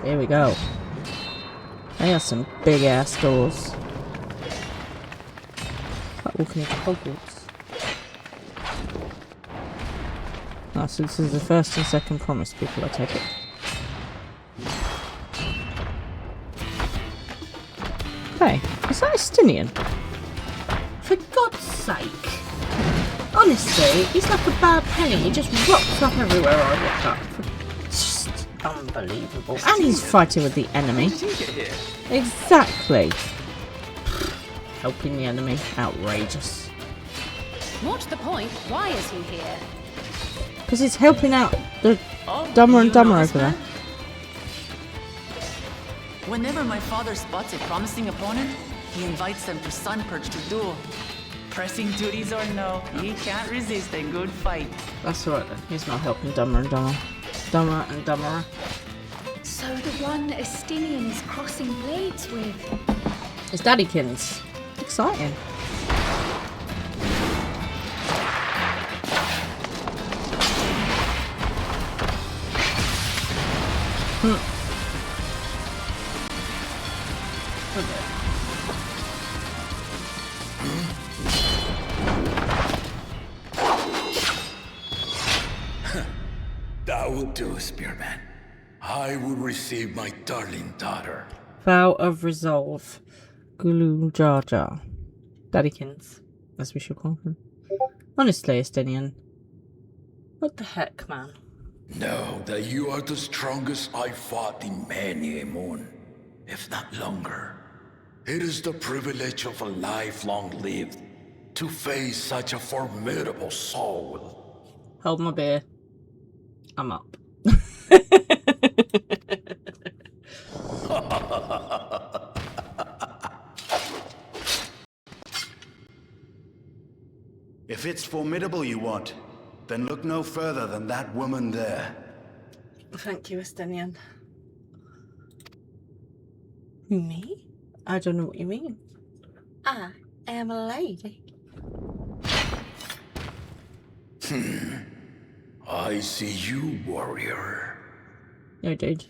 Here we go. They are some big ass doors. It's like walking into Hogwarts. Oh, so this is the first and second promise, people, I take it. Hey, is that Estinian? For God's sake. Honestly, he's like a bad penny. He just rocks up everywhere I look up. It's just unbelievable. And he's fighting with the enemy. How did you get here? Exactly. Helping the enemy. Outrageous. What's the point? Why is he here? Because he's helping out the Dumber and Dumber over there. Whenever my father spots a promising opponent, he invites them to Sunperch to duel. Pressing duties or no, he can't resist a good fight. That's right then. He's not helping Dumber and Dumber. Dumber and Dumberer. So the one Estinian is crossing blades with. It's Daddykins. Exciting. That will do, Spearman. I will receive my darling daughter. Vow of Resolve. Gulu Jar Jar. Daddykins, as we should call him. Honestly, Estinian. What the heck, man? Know that you are the strongest I've fought in many a moon, if not longer. It is the privilege of a life long lived to face such a formidable soul. Hold my beer. I'm up. If it's formidable you want, then look no further than that woman there. Thank you, Estinian. Me? I don't know what you mean. I am a lady. I see you, warrior. No, dude.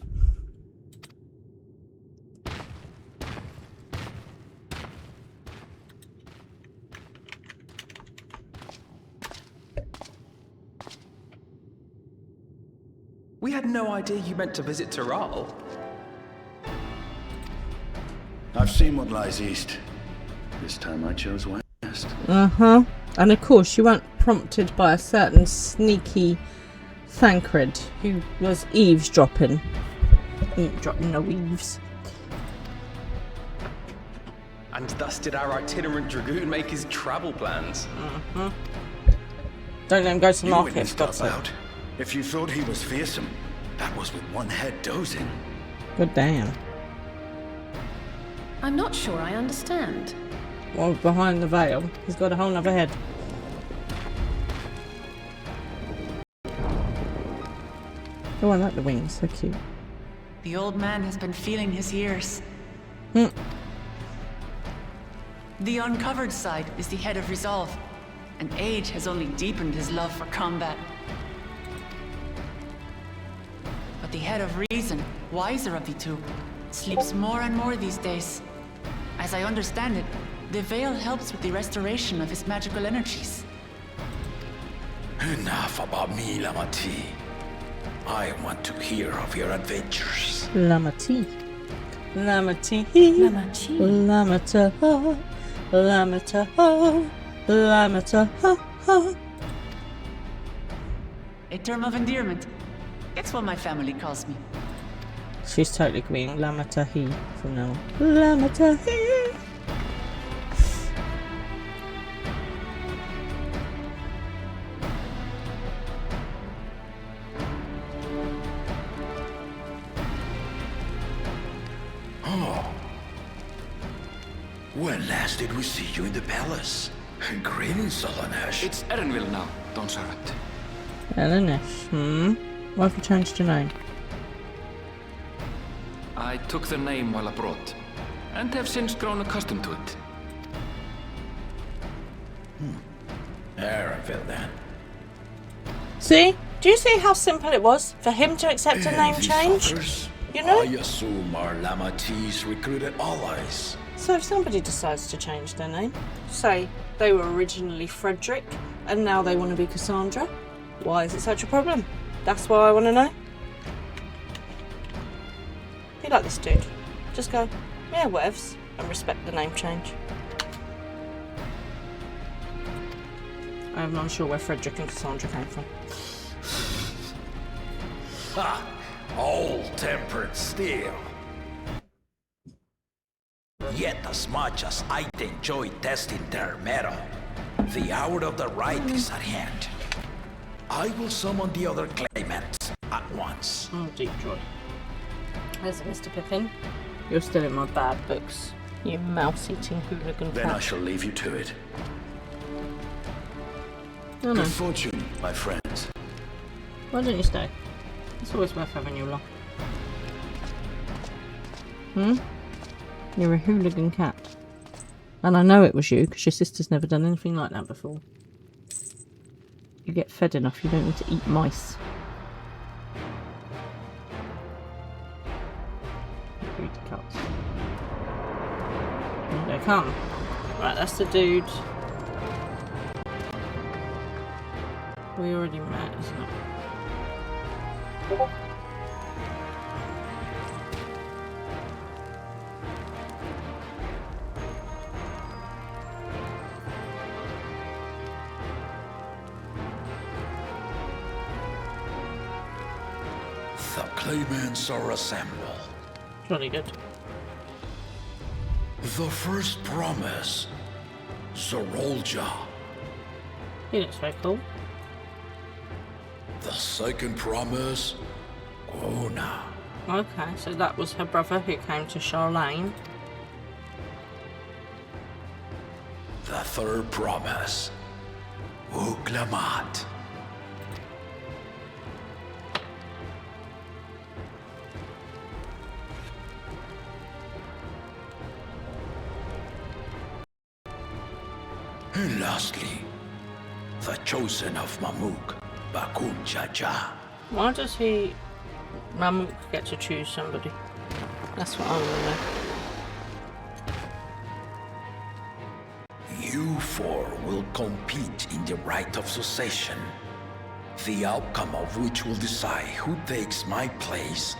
We had no idea you meant to visit Tiral. I've seen what lies east. This time I chose west. Uh-huh. And of course, you weren't prompted by a certain sneaky Thancred who was eavesdropping. Eavesdropping no eaves. And thus did our itinerant dragoon make his travel plans. Uh-huh. Don't let him go to the You market, witnessed for up God's sake. out. If you thought he was fearsome, that was with one head dozing. God damn. I'm not sure I understand. Well, behind the veil, he's got a whole nother head. Oh, I like the wings, so cute. The old man has been feeling his years. Hmm. The uncovered side is the head of resolve, and age has only deepened his love for combat. But the head of reason, wiser of the two, sleeps more and more these days. As I understand it, the veil helps with the restoration of his magical energies. Enough about me, Lamati. I want to hear of your adventures. Lamati. Lamati. Lamati. Lamata. Lamata. Lamata. A term of endearment. It's what my family calls me. She's totally being Lamatahi from now on. Lamatahi! When last did we see you in the palace? Greetings, Solonesh. It's Erenville now, don't servant. Elenish, Why have you changed your name? I took the name while abroad, and have since grown accustomed to it. Erenville, then. See? Do you see how simple it was for him to accept a name change? You know? I assume our Lamatis recruited allies. So if somebody decides to change their name, say they were originally Frederick and now they want to be Cassandra, why is it such a problem? That's what I want to know. Be like this dude. Just go, yeah, whatevs, and respect the name change. I'm not sure where Frederick and Cassandra came from. Ha! Old-tempered steel. Yet as much as I enjoy testing their metal, the hour of the right is at hand. I will summon the other claimants at once. Oh, deep joy. There's Mr. Pippin. You're still in my bad books, you mouse-eating hooligan Then I cat. shall leave you to it. No, no. Good fortune, my friends. Why don't you stay? It's always worth having you along. You're a hooligan cat. And I know it was you, because your sister's never done anything like that before. You get fed enough, you don't need to eat mice. Greedy cats. Here they come. Right, that's the dude we already met, isn't it? The claimants are assembled. Jolly good. The first promise, Zorolja. He looks very cool. The second promise, Gona. Okay, so that was her brother who came to Charlene. The third promise, Uklamat. And lastly, the chosen of Mamuk, Bakun Jaja. Why does Mamuk get to choose somebody? That's what I want to know. You four will compete in the right of succession, the outcome of which will decide who takes my place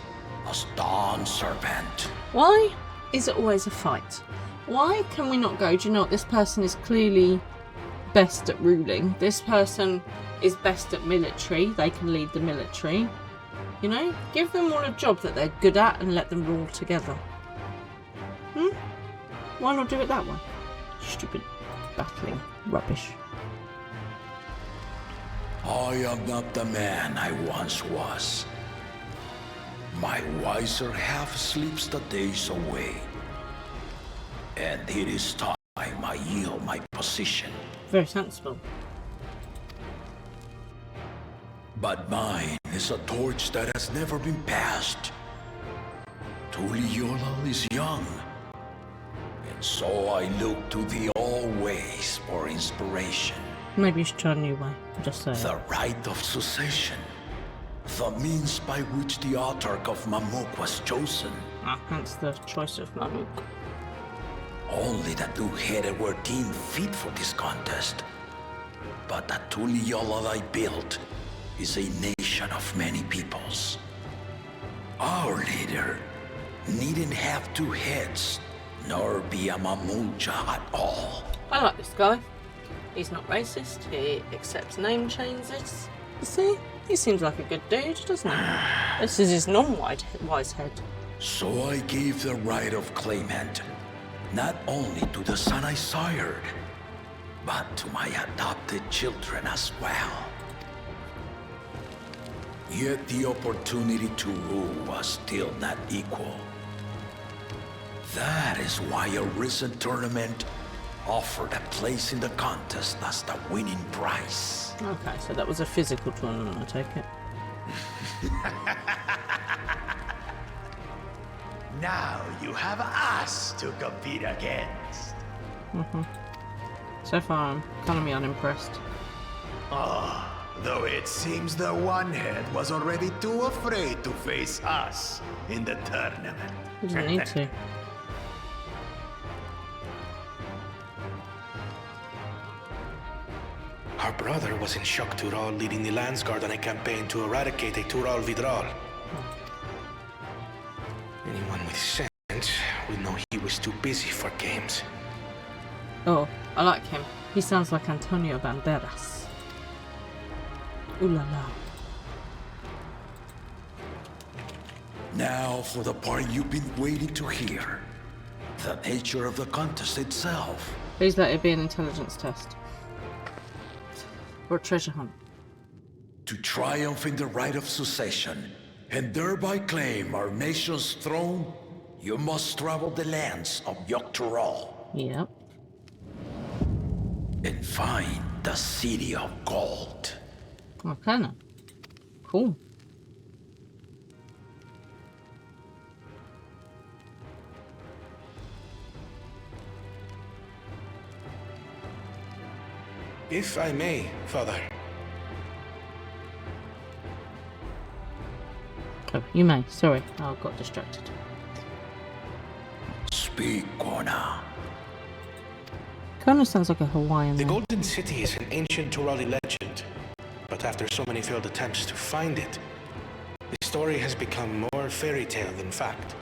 as Dawn Servant. Why is it always a fight? Why can we not go, do you know what, this person is clearly best at ruling. This person is best at military. They can lead the military. You know, give them all a job that they're good at and let them rule together. Why not do it that way? Stupid battling rubbish. I am not the man I once was. My wiser half sleeps the days away. And it is time I yield my position. Very sensible. But mine is a torch that has never been passed. Tuliola is young. And so I look to the always for inspiration. Maybe you should try a new way. Just say The right of succession. The means by which the autarch of Mamuk was chosen. Hence the choice of Mamuk. Only the two-headed were deemed fit for this contest. But the Tuliola I built is a nation of many peoples. Our leader needn't have two heads, nor be a Mamulja at all. I like this guy. He's not racist. He accepts name changes. See? He seems like a good dude, doesn't he? This is his non-wise head. So I gave the right of claimant, not only to the son I sired, but to my adopted children as well. Yet the opportunity to rule was still not equal. That is why a recent tournament offered a place in the contest as the winning prize. Okay, so that was a physical tournament, I take it. Now you have us to compete against. So far, I'm kind of unimpressed. Though it seems the one-head was already too afraid to face us in the tournament. He doesn't need to. Our brother was in Shock Tural leading the Landsguard on a campaign to eradicate a Tural Vidral. Anyone with sense would know he was too busy for games. Oh, I like him. He sounds like Antonio Banderas. Ooh la la. Now for the part you've been waiting to hear. The nature of the contest itself. Please let it be an intelligence test. Or a treasure hunt. To triumph in the right of succession, and thereby claim our nation's throne, you must travel the lands of Yoctural. Yep. And find the City of Gold. Okay now. Cool. If I may, Father. Oh, you may. Sorry, I got distracted. Speak, Kona. Kind of sounds like a Hawaiian The name. Golden City is an ancient Turali legend, but after so many failed attempts to find it, the story has become more fairy tale than fact.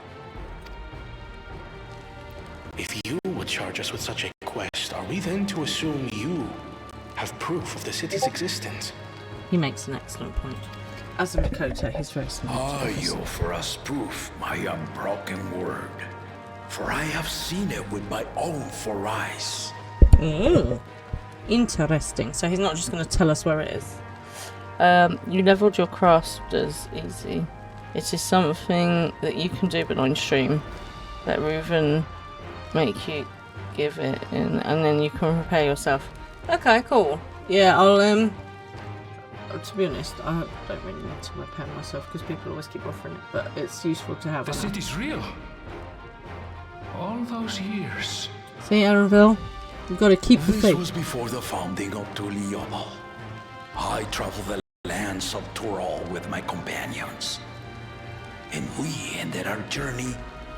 If you would charge us with such a quest, are we then to assume you have proof of the city's existence? He makes an excellent point. As a Makoto, he's very smart. I offer us proof, my unbroken word. For I have seen it with my own 4 eyes. Interesting. So he's not just going to tell us where it is. You leveled your crafters easy. It is something that you can do but not in stream. Let Reuven make you give it in, and then you can prepare yourself. Okay, cool. Yeah, I'll to be honest, I don't really need to repair myself because people always keep offering it, but it's useful to have. The city's real. All those years. See, Aranville, you've got to keep the faith. This was before the founding of Tuliyobo. I traveled the lands of Tural with my companions. And we ended our journey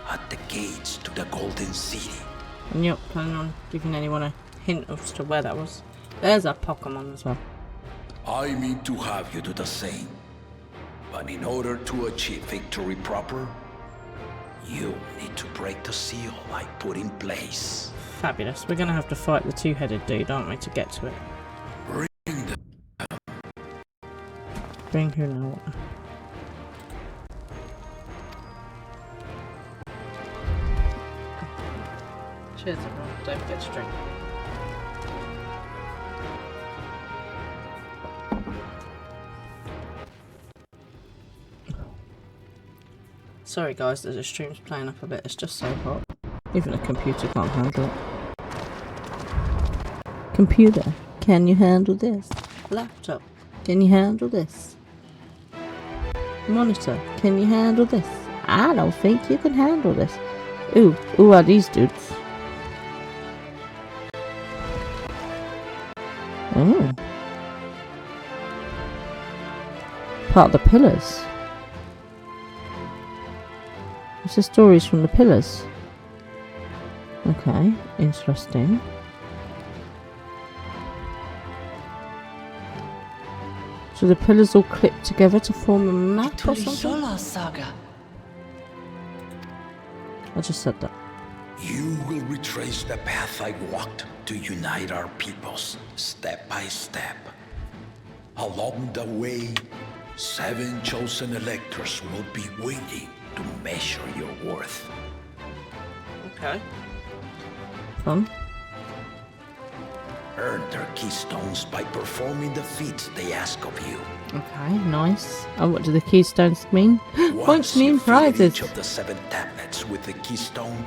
at the gates to the Golden City. And you're planning on giving anyone a hint as to where that was. There's a Pokemon as well. I mean to have you do the same. But in order to achieve victory proper, you need to break the seal I put in place. Fabulous. We're going to have to fight the two-headed dude, aren't we, to get to it? Bring them. Bring who now? Cheers, everyone. Don't forget to drink. Sorry guys, the stream's playing up a bit, it's just so hot. Even a computer can't handle it. Computer, can you handle this? Laptop, can you handle this? Monitor, can you handle this? I don't think you can handle this. Ooh, who are these dudes? Oh. Part of the pillars. It's the stories from the pillars. Okay, interesting. So the pillars all clip together to form a map or something? Saga. I just said that. You will retrace the path I walked to unite our peoples, step by step. Along the way, 7 chosen electors will be waiting to measure your worth. Okay. Fun. Earn their keystones by performing the feats they ask of you. Okay, nice. And what do the keystones mean? Points Once mean you fill prizes. each of the 7 tablets with the keystone,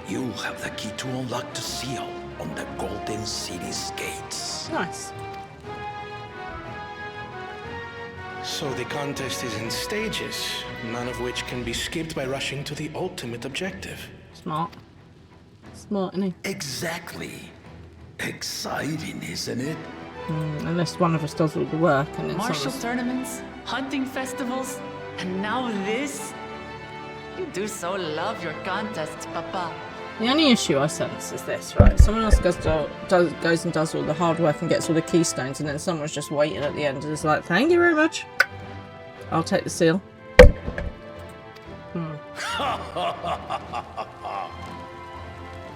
you'll have the key to unlock the seal on the Golden City's gates. Nice. So the contest is in stages, none of which can be skipped by rushing to the ultimate objective. Smart. Smart, isn't he? Exactly. Exciting, isn't it? Unless one of us does all the work and then Martial some of us... tournaments, hunting festivals, and now this? You do so love your contests, Papa. The only issue I sense is this, right? Someone else goes and does all the hard work and gets all the keystones, and then someone's just waiting at the end and is like, thank you very much. I'll take the seal.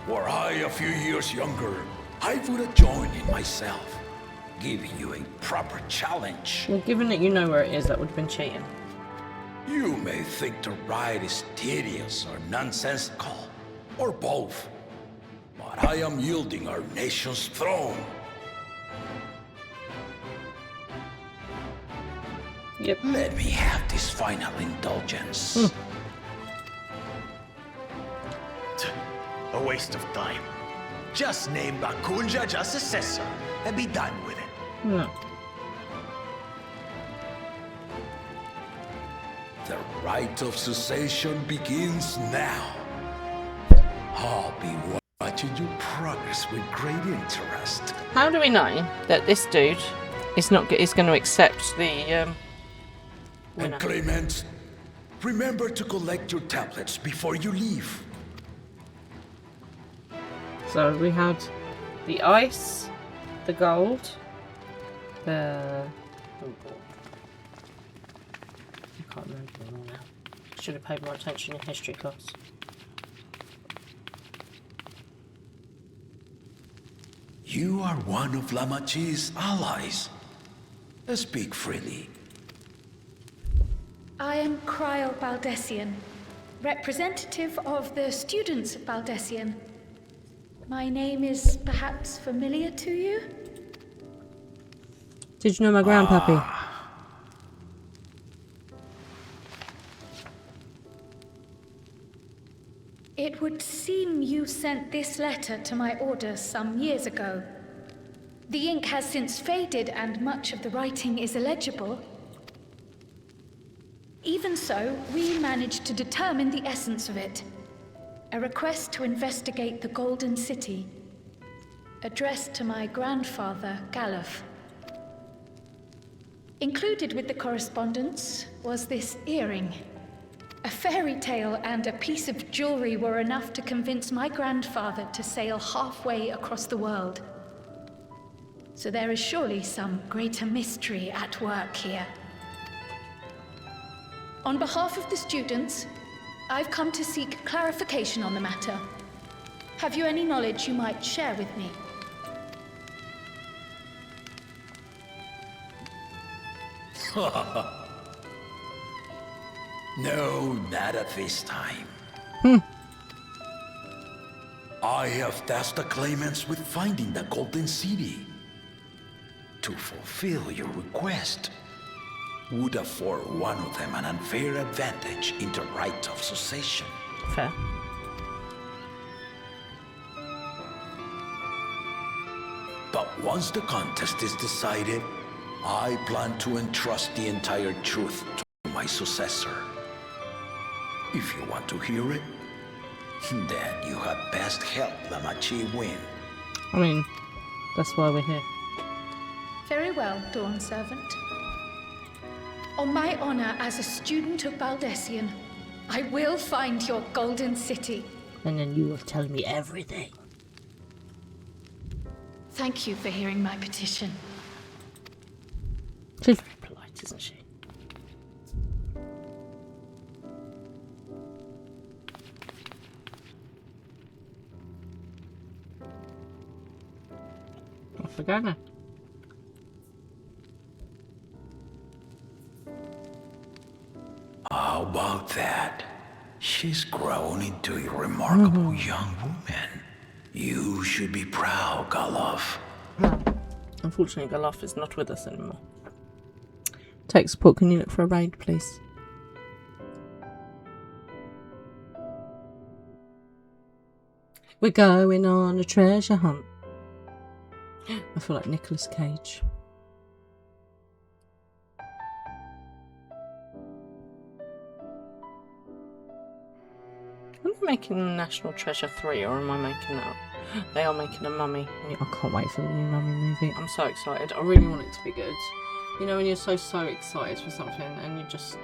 Were I a few years younger, I would have joined in myself, giving you a proper challenge. Well, given that you know where it is, that would have been cheating. You may think the ride is tedious or nonsensical, or both, but I am yielding our nation's throne. Yep. Let me have this final indulgence. A waste of time. Just name Bakunja just successor and be done with it. No. The rite of cessation begins now. I'll be watching you progress with great interest. How do we know that this dude is going to accept the winner? And Clement, remember to collect your tablets before you leave. So we had the ice, the gold, the... Oh God. I can't remember them all now. Should have paid more attention in history class. You are one of Lamachi's allies. Speak freely. I am Cryle Baldessian, representative of the students of Baldessian. My name is perhaps familiar to you? Did you know my grandpappy? It would seem you sent this letter to my order some years ago. The ink has since faded and much of the writing is illegible. Even so, we managed to determine the essence of it. A request to investigate the Golden City, addressed to my grandfather, Galuf. Included with the correspondence was this earring. A fairy tale and a piece of jewelry were enough to convince my grandfather to sail halfway across the world. So there is surely some greater mystery at work here. On behalf of the students, I've come to seek clarification on the matter. Have you any knowledge you might share with me? No, not at this time. I have tasked the claimants with finding the Golden City. To fulfill your request would afford one of them an unfair advantage in the rite of succession. Fair. But once the contest is decided, I plan to entrust the entire truth to my successor. If you want to hear it, then you had best help Lamachi win. I mean, that's why we're here. Very well, Dawn Servant. On my honor as a student of Baldessian, I will find your Golden City. And then you will tell me everything. Thank you for hearing my petition. She's very polite, isn't she? Off we go now. lad. She's grown into a remarkable young woman. You should be proud, Galov. Unfortunately, Galov is not with us anymore. Tech support, can you look for a raid, please? We're going on a treasure hunt. I feel like Nicolas Cage. Am I making National Treasure 3 or am I making that? They are making a Mummy. I can't wait for the new Mummy movie. I'm so excited. I really want it to be good. You know when you're so excited for something and you just...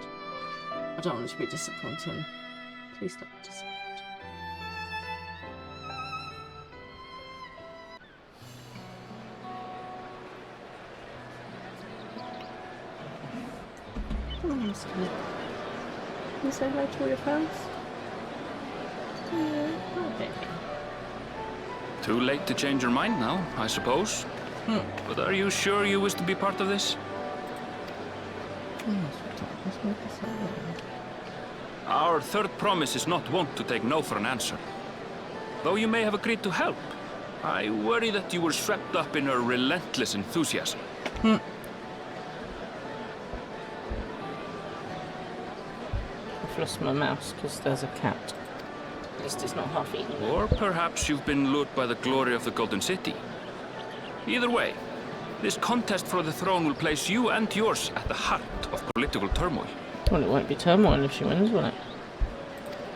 I don't want it to be disappointing. Please don't be disappointed. Can you say hi to all your friends? Yeah, okay. Too late to change your mind now, I suppose. But are you sure you wish to be part of this? Our third promise is not wont to take no for an answer. Though you may have agreed to help, I worry that you were swept up in her relentless enthusiasm. I've lost my mouse because there's a cat. At least it's not half eaten. Or perhaps you've been lured by the glory of the Golden City. Either way, this contest for the throne will place you and yours at the heart of political turmoil. Well, it won't be turmoil if she wins, will it?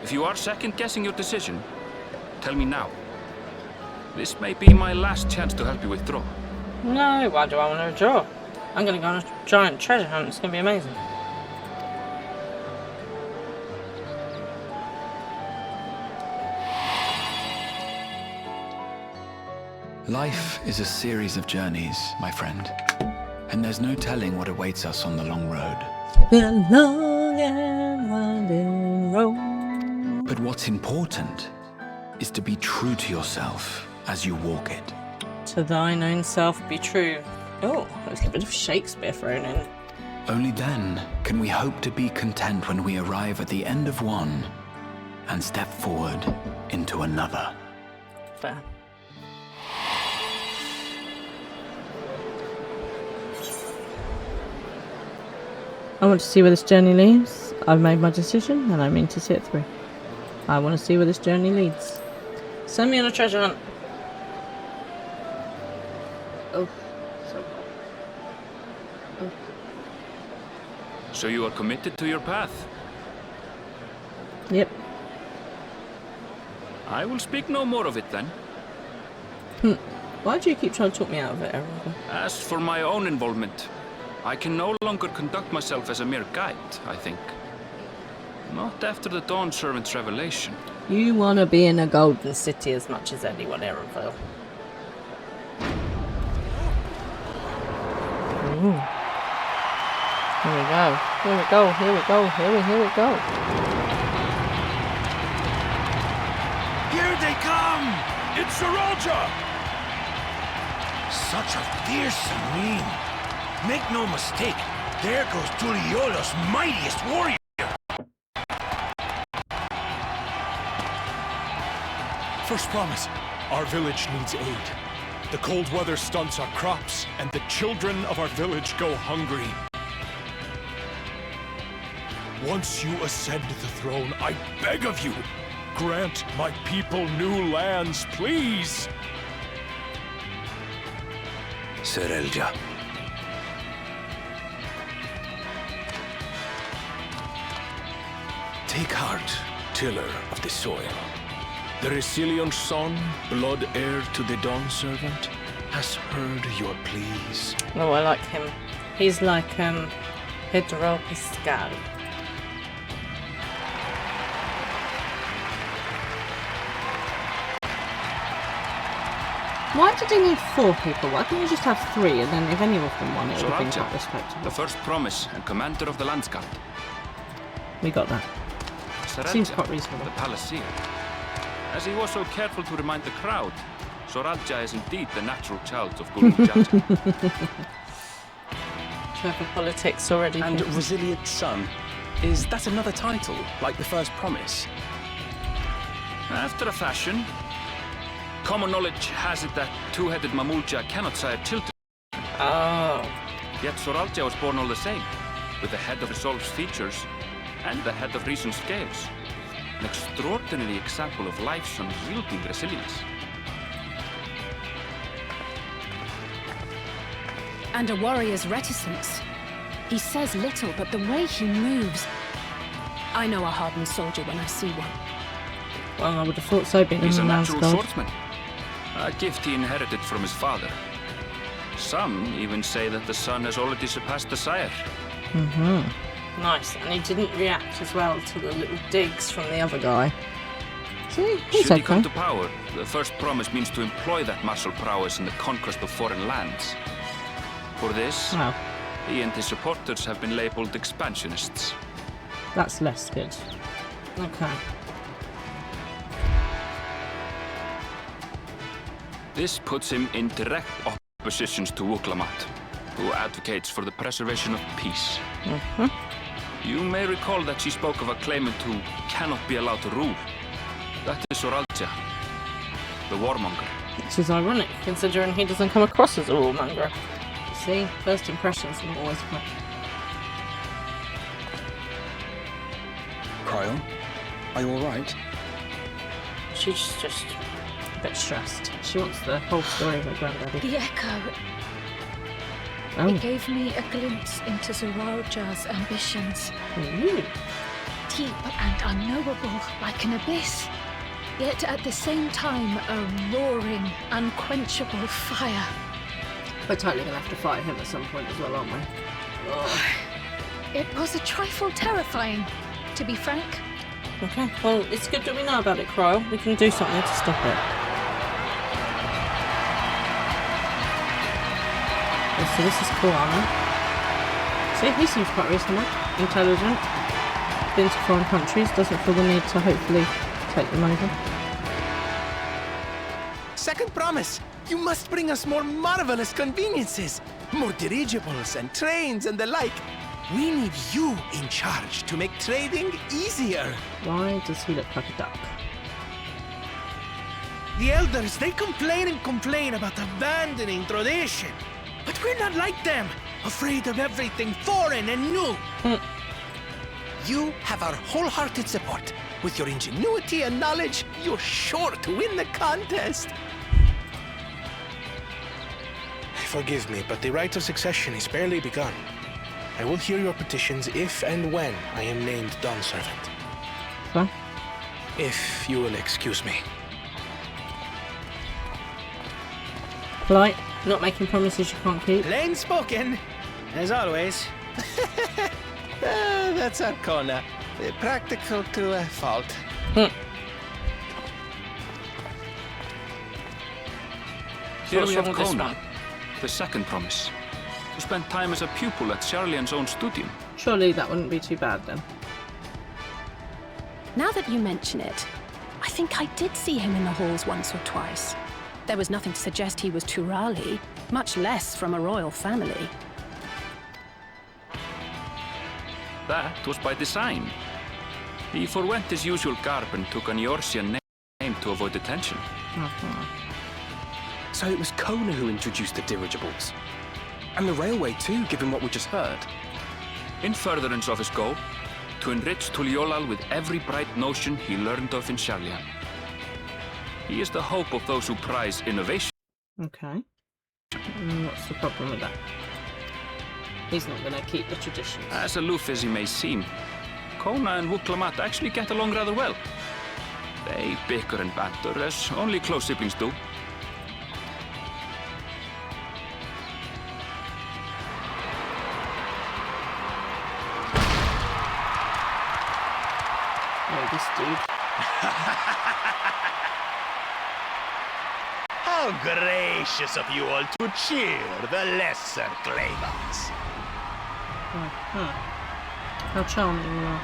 If you are second-guessing your decision, tell me now. This may be my last chance to help you withdraw. No, why do I want to withdraw? I'm going to go on a giant treasure hunt. It's going to be amazing. Life is a series of journeys, my friend. And there's no telling what awaits us on the long road. The long and winding road. But what's important is to be true to yourself as you walk it. To thine own self be true. Oh, there's a bit of Shakespeare thrown in. Only then can we hope to be content when we arrive at the end of one and step forward into another. Fair. I want to see where this journey leads. I've made my decision and I mean to see it through. I want to see where this journey leads. Send me on a treasure hunt. Oh, so. Oh. So you are committed to your path? Yep. I will speak no more of it then. Why do you keep trying to talk me out of it, Aaron? As for my own involvement, I can no longer conduct myself as a mere guide, I think. Not after the Dawn Servant's revelation. You want to be in a golden city as much as anyone, Aaronville. Ooh. Here we go. Here we go. Here we go. Here we go. Here they come! It's Sarolja! Such a fearsome mien. Make no mistake, there goes Tuliola's mightiest warrior! First promise, our village needs aid. The cold weather stunts our crops, and the children of our village go hungry. Once you ascend the throne, I beg of you, grant my people new lands, please! Sarolja. Take heart, tiller of the soil. The Resilion son, blood heir to the Dawn Servant, has heard your pleas. Oh, I like him. He's like, Pedro Pascal. Why did he need 4 people? Why can't you just have 3 and then if any of them won it would have been quite respectable? The first promise and commander of the Landsguard. We got that. Seems quite reasonable. The Palaceer. As he was so careful to remind the crowd, Soralja is indeed the natural child of Gulunjaja. Clever politics already. And resilient son. Is that another title, like the first promise? After a fashion. Common knowledge has it that two-headed Mamulja cannot sire children. Oh. Yet Soralja was born all the same, with the head of resolve's features and the head of reason's scales. An extraordinary example of life's unyielding resilience. And a warrior's reticence. He says little, but the way he moves... I know a hardened soldier when I see one. Well, I would have thought so, being He's a in man's natural gold. swordsman. A gift he inherited from his father. Some even say that the son has already surpassed the sire. Mm-hmm. Nice, and he didn't react as well to the little digs from the other guy. See, he's Should he okay. come to power, the first promise means to employ that martial prowess in the conquest of foreign lands. For this, Wow. he and his supporters have been labelled expansionists. That's less good. Okay. This puts him in direct opposition to Wuklamat, who advocates for the preservation of peace. You may recall that she spoke of a claimant who cannot be allowed to rule. That is Soralja, the warmonger. Which is ironic, considering he doesn't come across as a warmonger. You see, first impressions are not always correct. Cryle, are you alright? She's just a bit stressed. She wants the whole story of her granddaddy. The echo. Oh. It gave me a glimpse into Zoralja's ambitions. Ooh. Deep and unknowable, like an abyss. Yet at the same time, a roaring, unquenchable fire. We're totally going to have to fight him at some point as well, aren't we? Oh. It was a trifle terrifying, to be frank. Okay, well, it's good that we know about it, Cryle. We can do something to stop it. Okay, so this is Koana. See, he seems quite reasonable, intelligent, been to foreign countries, doesn't feel the need to hopefully take them over. Second promise! You must bring us more marvelous conveniences! More dirigibles and trains and the like! We need you in charge to make trading easier! Why does he look like a duck? The elders, they complain and complain about abandoning tradition. But we're not like them, afraid of everything foreign and new. You have our wholehearted support. With your ingenuity and knowledge, you're sure to win the contest. Forgive me, but the rite of succession is barely begun. I will hear your petitions if and when I am named Dawn Servant. Huh? If you will excuse me. Polite, not making promises you can't keep. Plain spoken, as always. That's Arcona. Practical to a fault. Here we have wrong with this Kona, one? the second promise, who spent time as a pupil at Charlian's own studium. Surely that wouldn't be too bad then. Now that you mention it, I think I did see him in the halls once or twice. There was nothing to suggest he was Turali, much less from a royal family. That was by design. He forwent his usual garb and took an Eorzean name to avoid detention. So it was Kona who introduced the dirigibles. And the railway too, given what we just heard. In furtherance of his goal, to enrich Tuliolal with every bright notion he learned of in Charlian. He is the hope of those who prize innovation. Okay. What's the problem with that? He's not going to keep the traditions. As aloof as he may seem, Kona and Wuklamat actually get along rather well. They bicker and banter as only close siblings do. Oh, this dude. How gracious of you all to cheer the lesser claimants. How charming you are.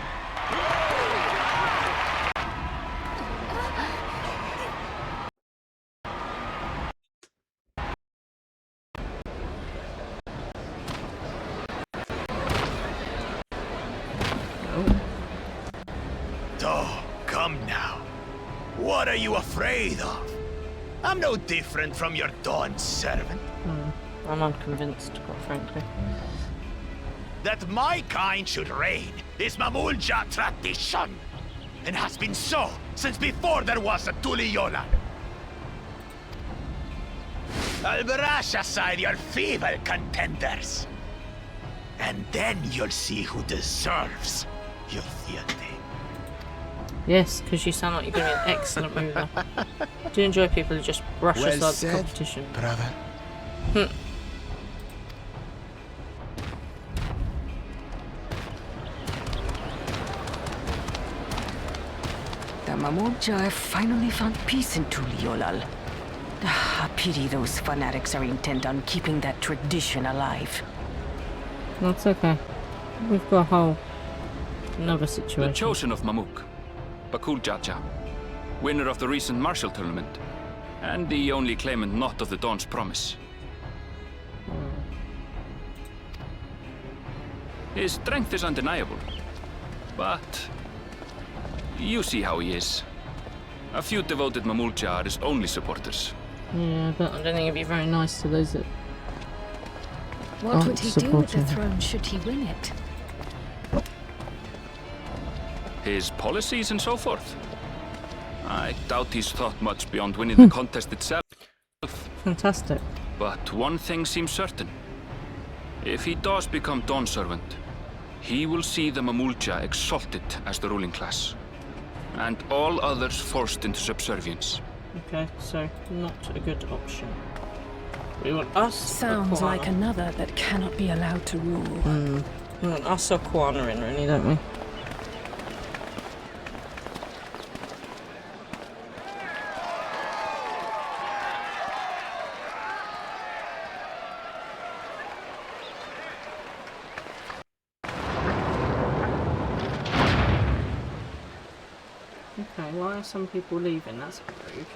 Oh. So, come now. What are you afraid of? I'm no different from your Dawn servant. I'm unconvinced, quite frankly. That my kind should reign is Mamulja tradition, and has been so since before there was a Tuliyola. I'll brush aside your feeble contenders, and then you'll see who deserves your fealty. Yes, because you sound like you're going to be an excellent mover. Do you enjoy people who just brush Well aside said, the competition? brother. The Mamulja have finally found peace in Tuliolal. I pity those fanatics are intent on keeping that tradition alive. That's okay. We've got a whole another situation. The chosen of Mamuk, Bakul Jaja, winner of the recent martial tournament, and the only claimant not of the Dawn's promise. His strength is undeniable, but you see how he is. A few devoted Mamulja are his only supporters. Yeah, but I don't think it'd be very nice to those that What would he do with the supporting. throne should he win it? His policies and so forth. I doubt he's thought much beyond winning the contest itself. Fantastic. But one thing seems certain. If he does become Dawn servant, he will see the Mamulja exalted as the ruling class, and all others forced into subservience. Okay, so not a good option. We want us. Sounds like another that cannot be allowed to rule. We want us or Kwana in, really, don't we? Okay, why are some people leaving? That's rude.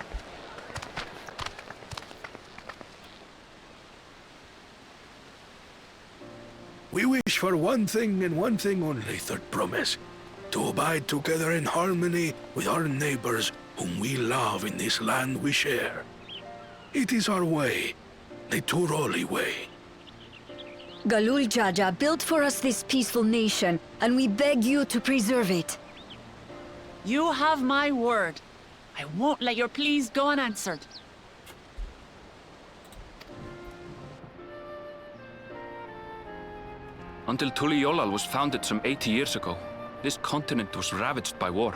We wish for one thing and one thing only, Third Promise. To abide together in harmony with our neighbors whom we love in this land we share. It is our way, the Turoli way. Galul Jaja built for us this peaceful nation, and we beg you to preserve it. You have my word. I won't let your pleas go unanswered. Until Tuliolal was founded some 80 years ago, this continent was ravaged by war.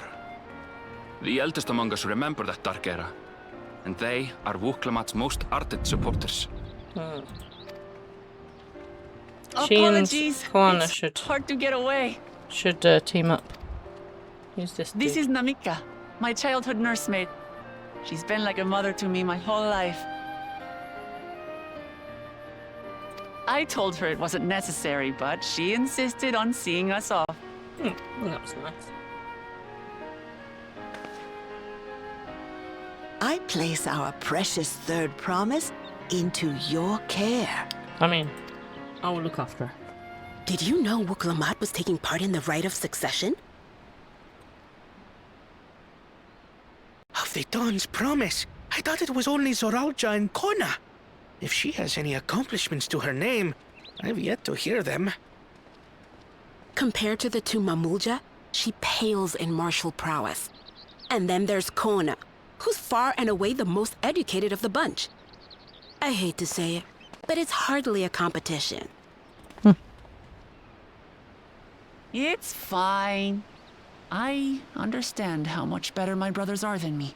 The eldest among us remember that dark era, and they are Wuklamat's most ardent supporters. She and Apologies. Kwana It's should hard to get away. team up. Who's this dude? This is Namika, my childhood nursemaid. She's been like a mother to me my whole life. I told her it wasn't necessary, but she insisted on seeing us off. Well, that was nice. I place our precious third promise into your care. I mean, I will look after her. Did you know Wuklamat was taking part in the rite of succession? Of the Dawn's promise? I thought it was only Zoralja and Kona. If she has any accomplishments to her name, I've yet to hear them. Compared to the two Mamulja, she pales in martial prowess. And then there's Kona, who's far and away the most educated of the bunch. I hate to say it, but it's hardly a competition. It's fine. I understand how much better my brothers are than me.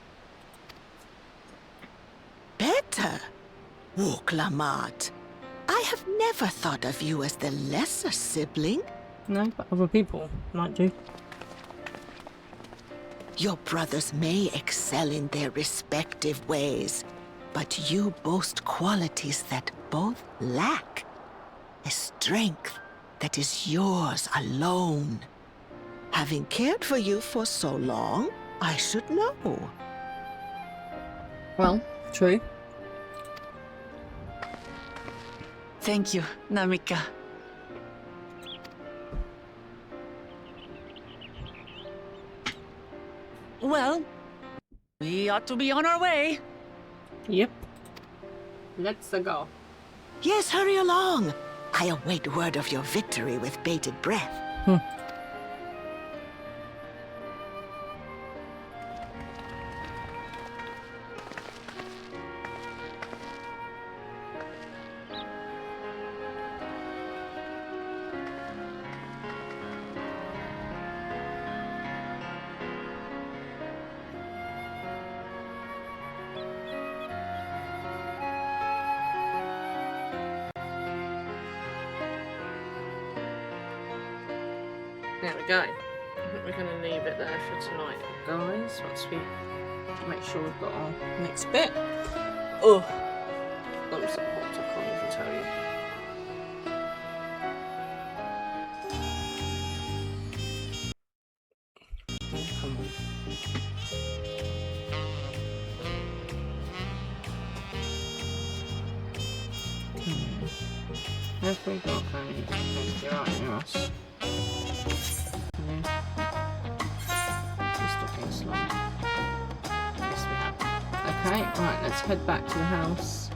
Better? Wuklamat, I have never thought of you as the lesser sibling. No, but other people might do. Your brothers may excel in their respective ways, but you boast qualities that both lack. A strength that is yours alone. Having cared for you for so long, I should know. Well, true. Thank you, Namika. Well, we ought to be on our way. Yep. Let's go. Yes, hurry along. I await word of your victory with bated breath. There we go. I think we're going to leave it there for tonight, guys, once we make sure we've got our next bit. Oh, that was so hot, I can't even tell you. Oh, come on. Have we got any? You're right near us. Okay, right, let's head back to the house.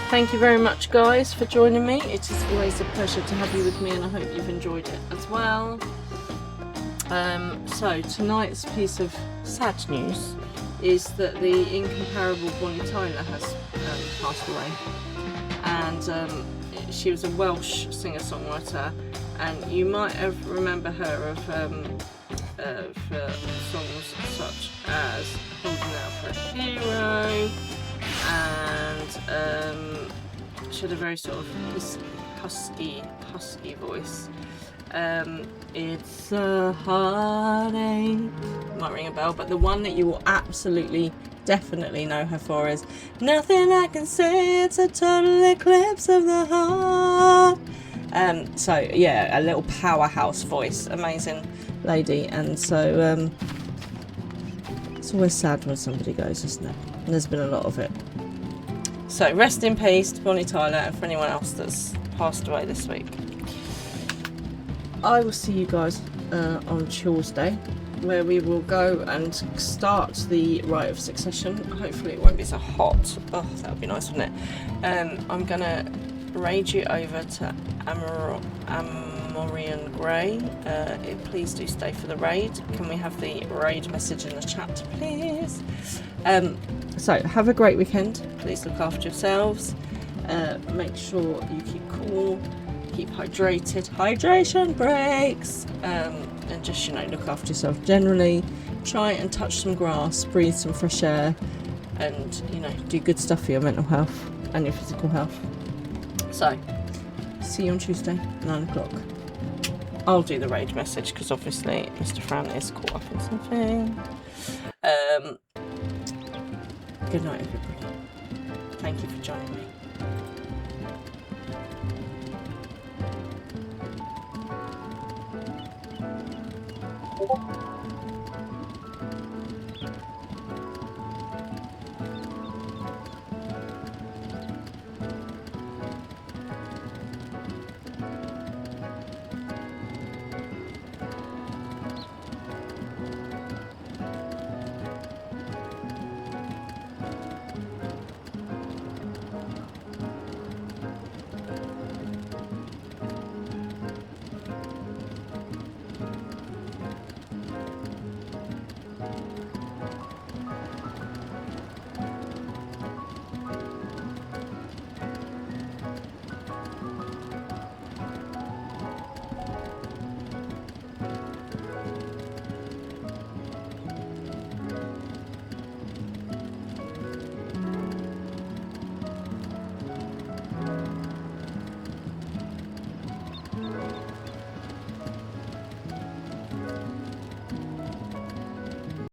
Thank you very much, guys, for joining me. It is always a pleasure to have you with me, and I hope you've enjoyed it as well. So tonight's piece of sad news is that the incomparable Bonnie Tyler has passed away, and she was a Welsh singer-songwriter, and you might have remember her of for songs such as Holding Out for a Hero, and she had a very sort of husky voice. It's a heartache, might ring a bell, but the one that you will absolutely definitely know her for is Nothing I Can Say, It's a Total Eclipse of the Heart. So yeah, a little powerhouse voice, amazing lady, and so it's always sad when somebody goes, isn't it? And there's been a lot of it. So rest in peace to Bonnie Tyler, and for anyone else that's passed away this week. I will see you guys on Tuesday, where we will go and start the Rite of Succession. Hopefully it won't be so hot. Oh, that would be nice, wouldn't it? I'm gonna raid you over to Amorian Grey. Please do stay for the raid. Can we have the raid message in the chat, please? So have a great weekend. Please look after yourselves. Make sure you keep cool, keep hydrated. Hydration breaks. And just, look after yourself generally. Try and touch some grass, breathe some fresh air, and do good stuff for your mental health and your physical health. So see you on Tuesday, 9 o'clock. I'll do the raid message because obviously Mr. Fran is caught up in something. Good night, everybody. Thank you for joining me.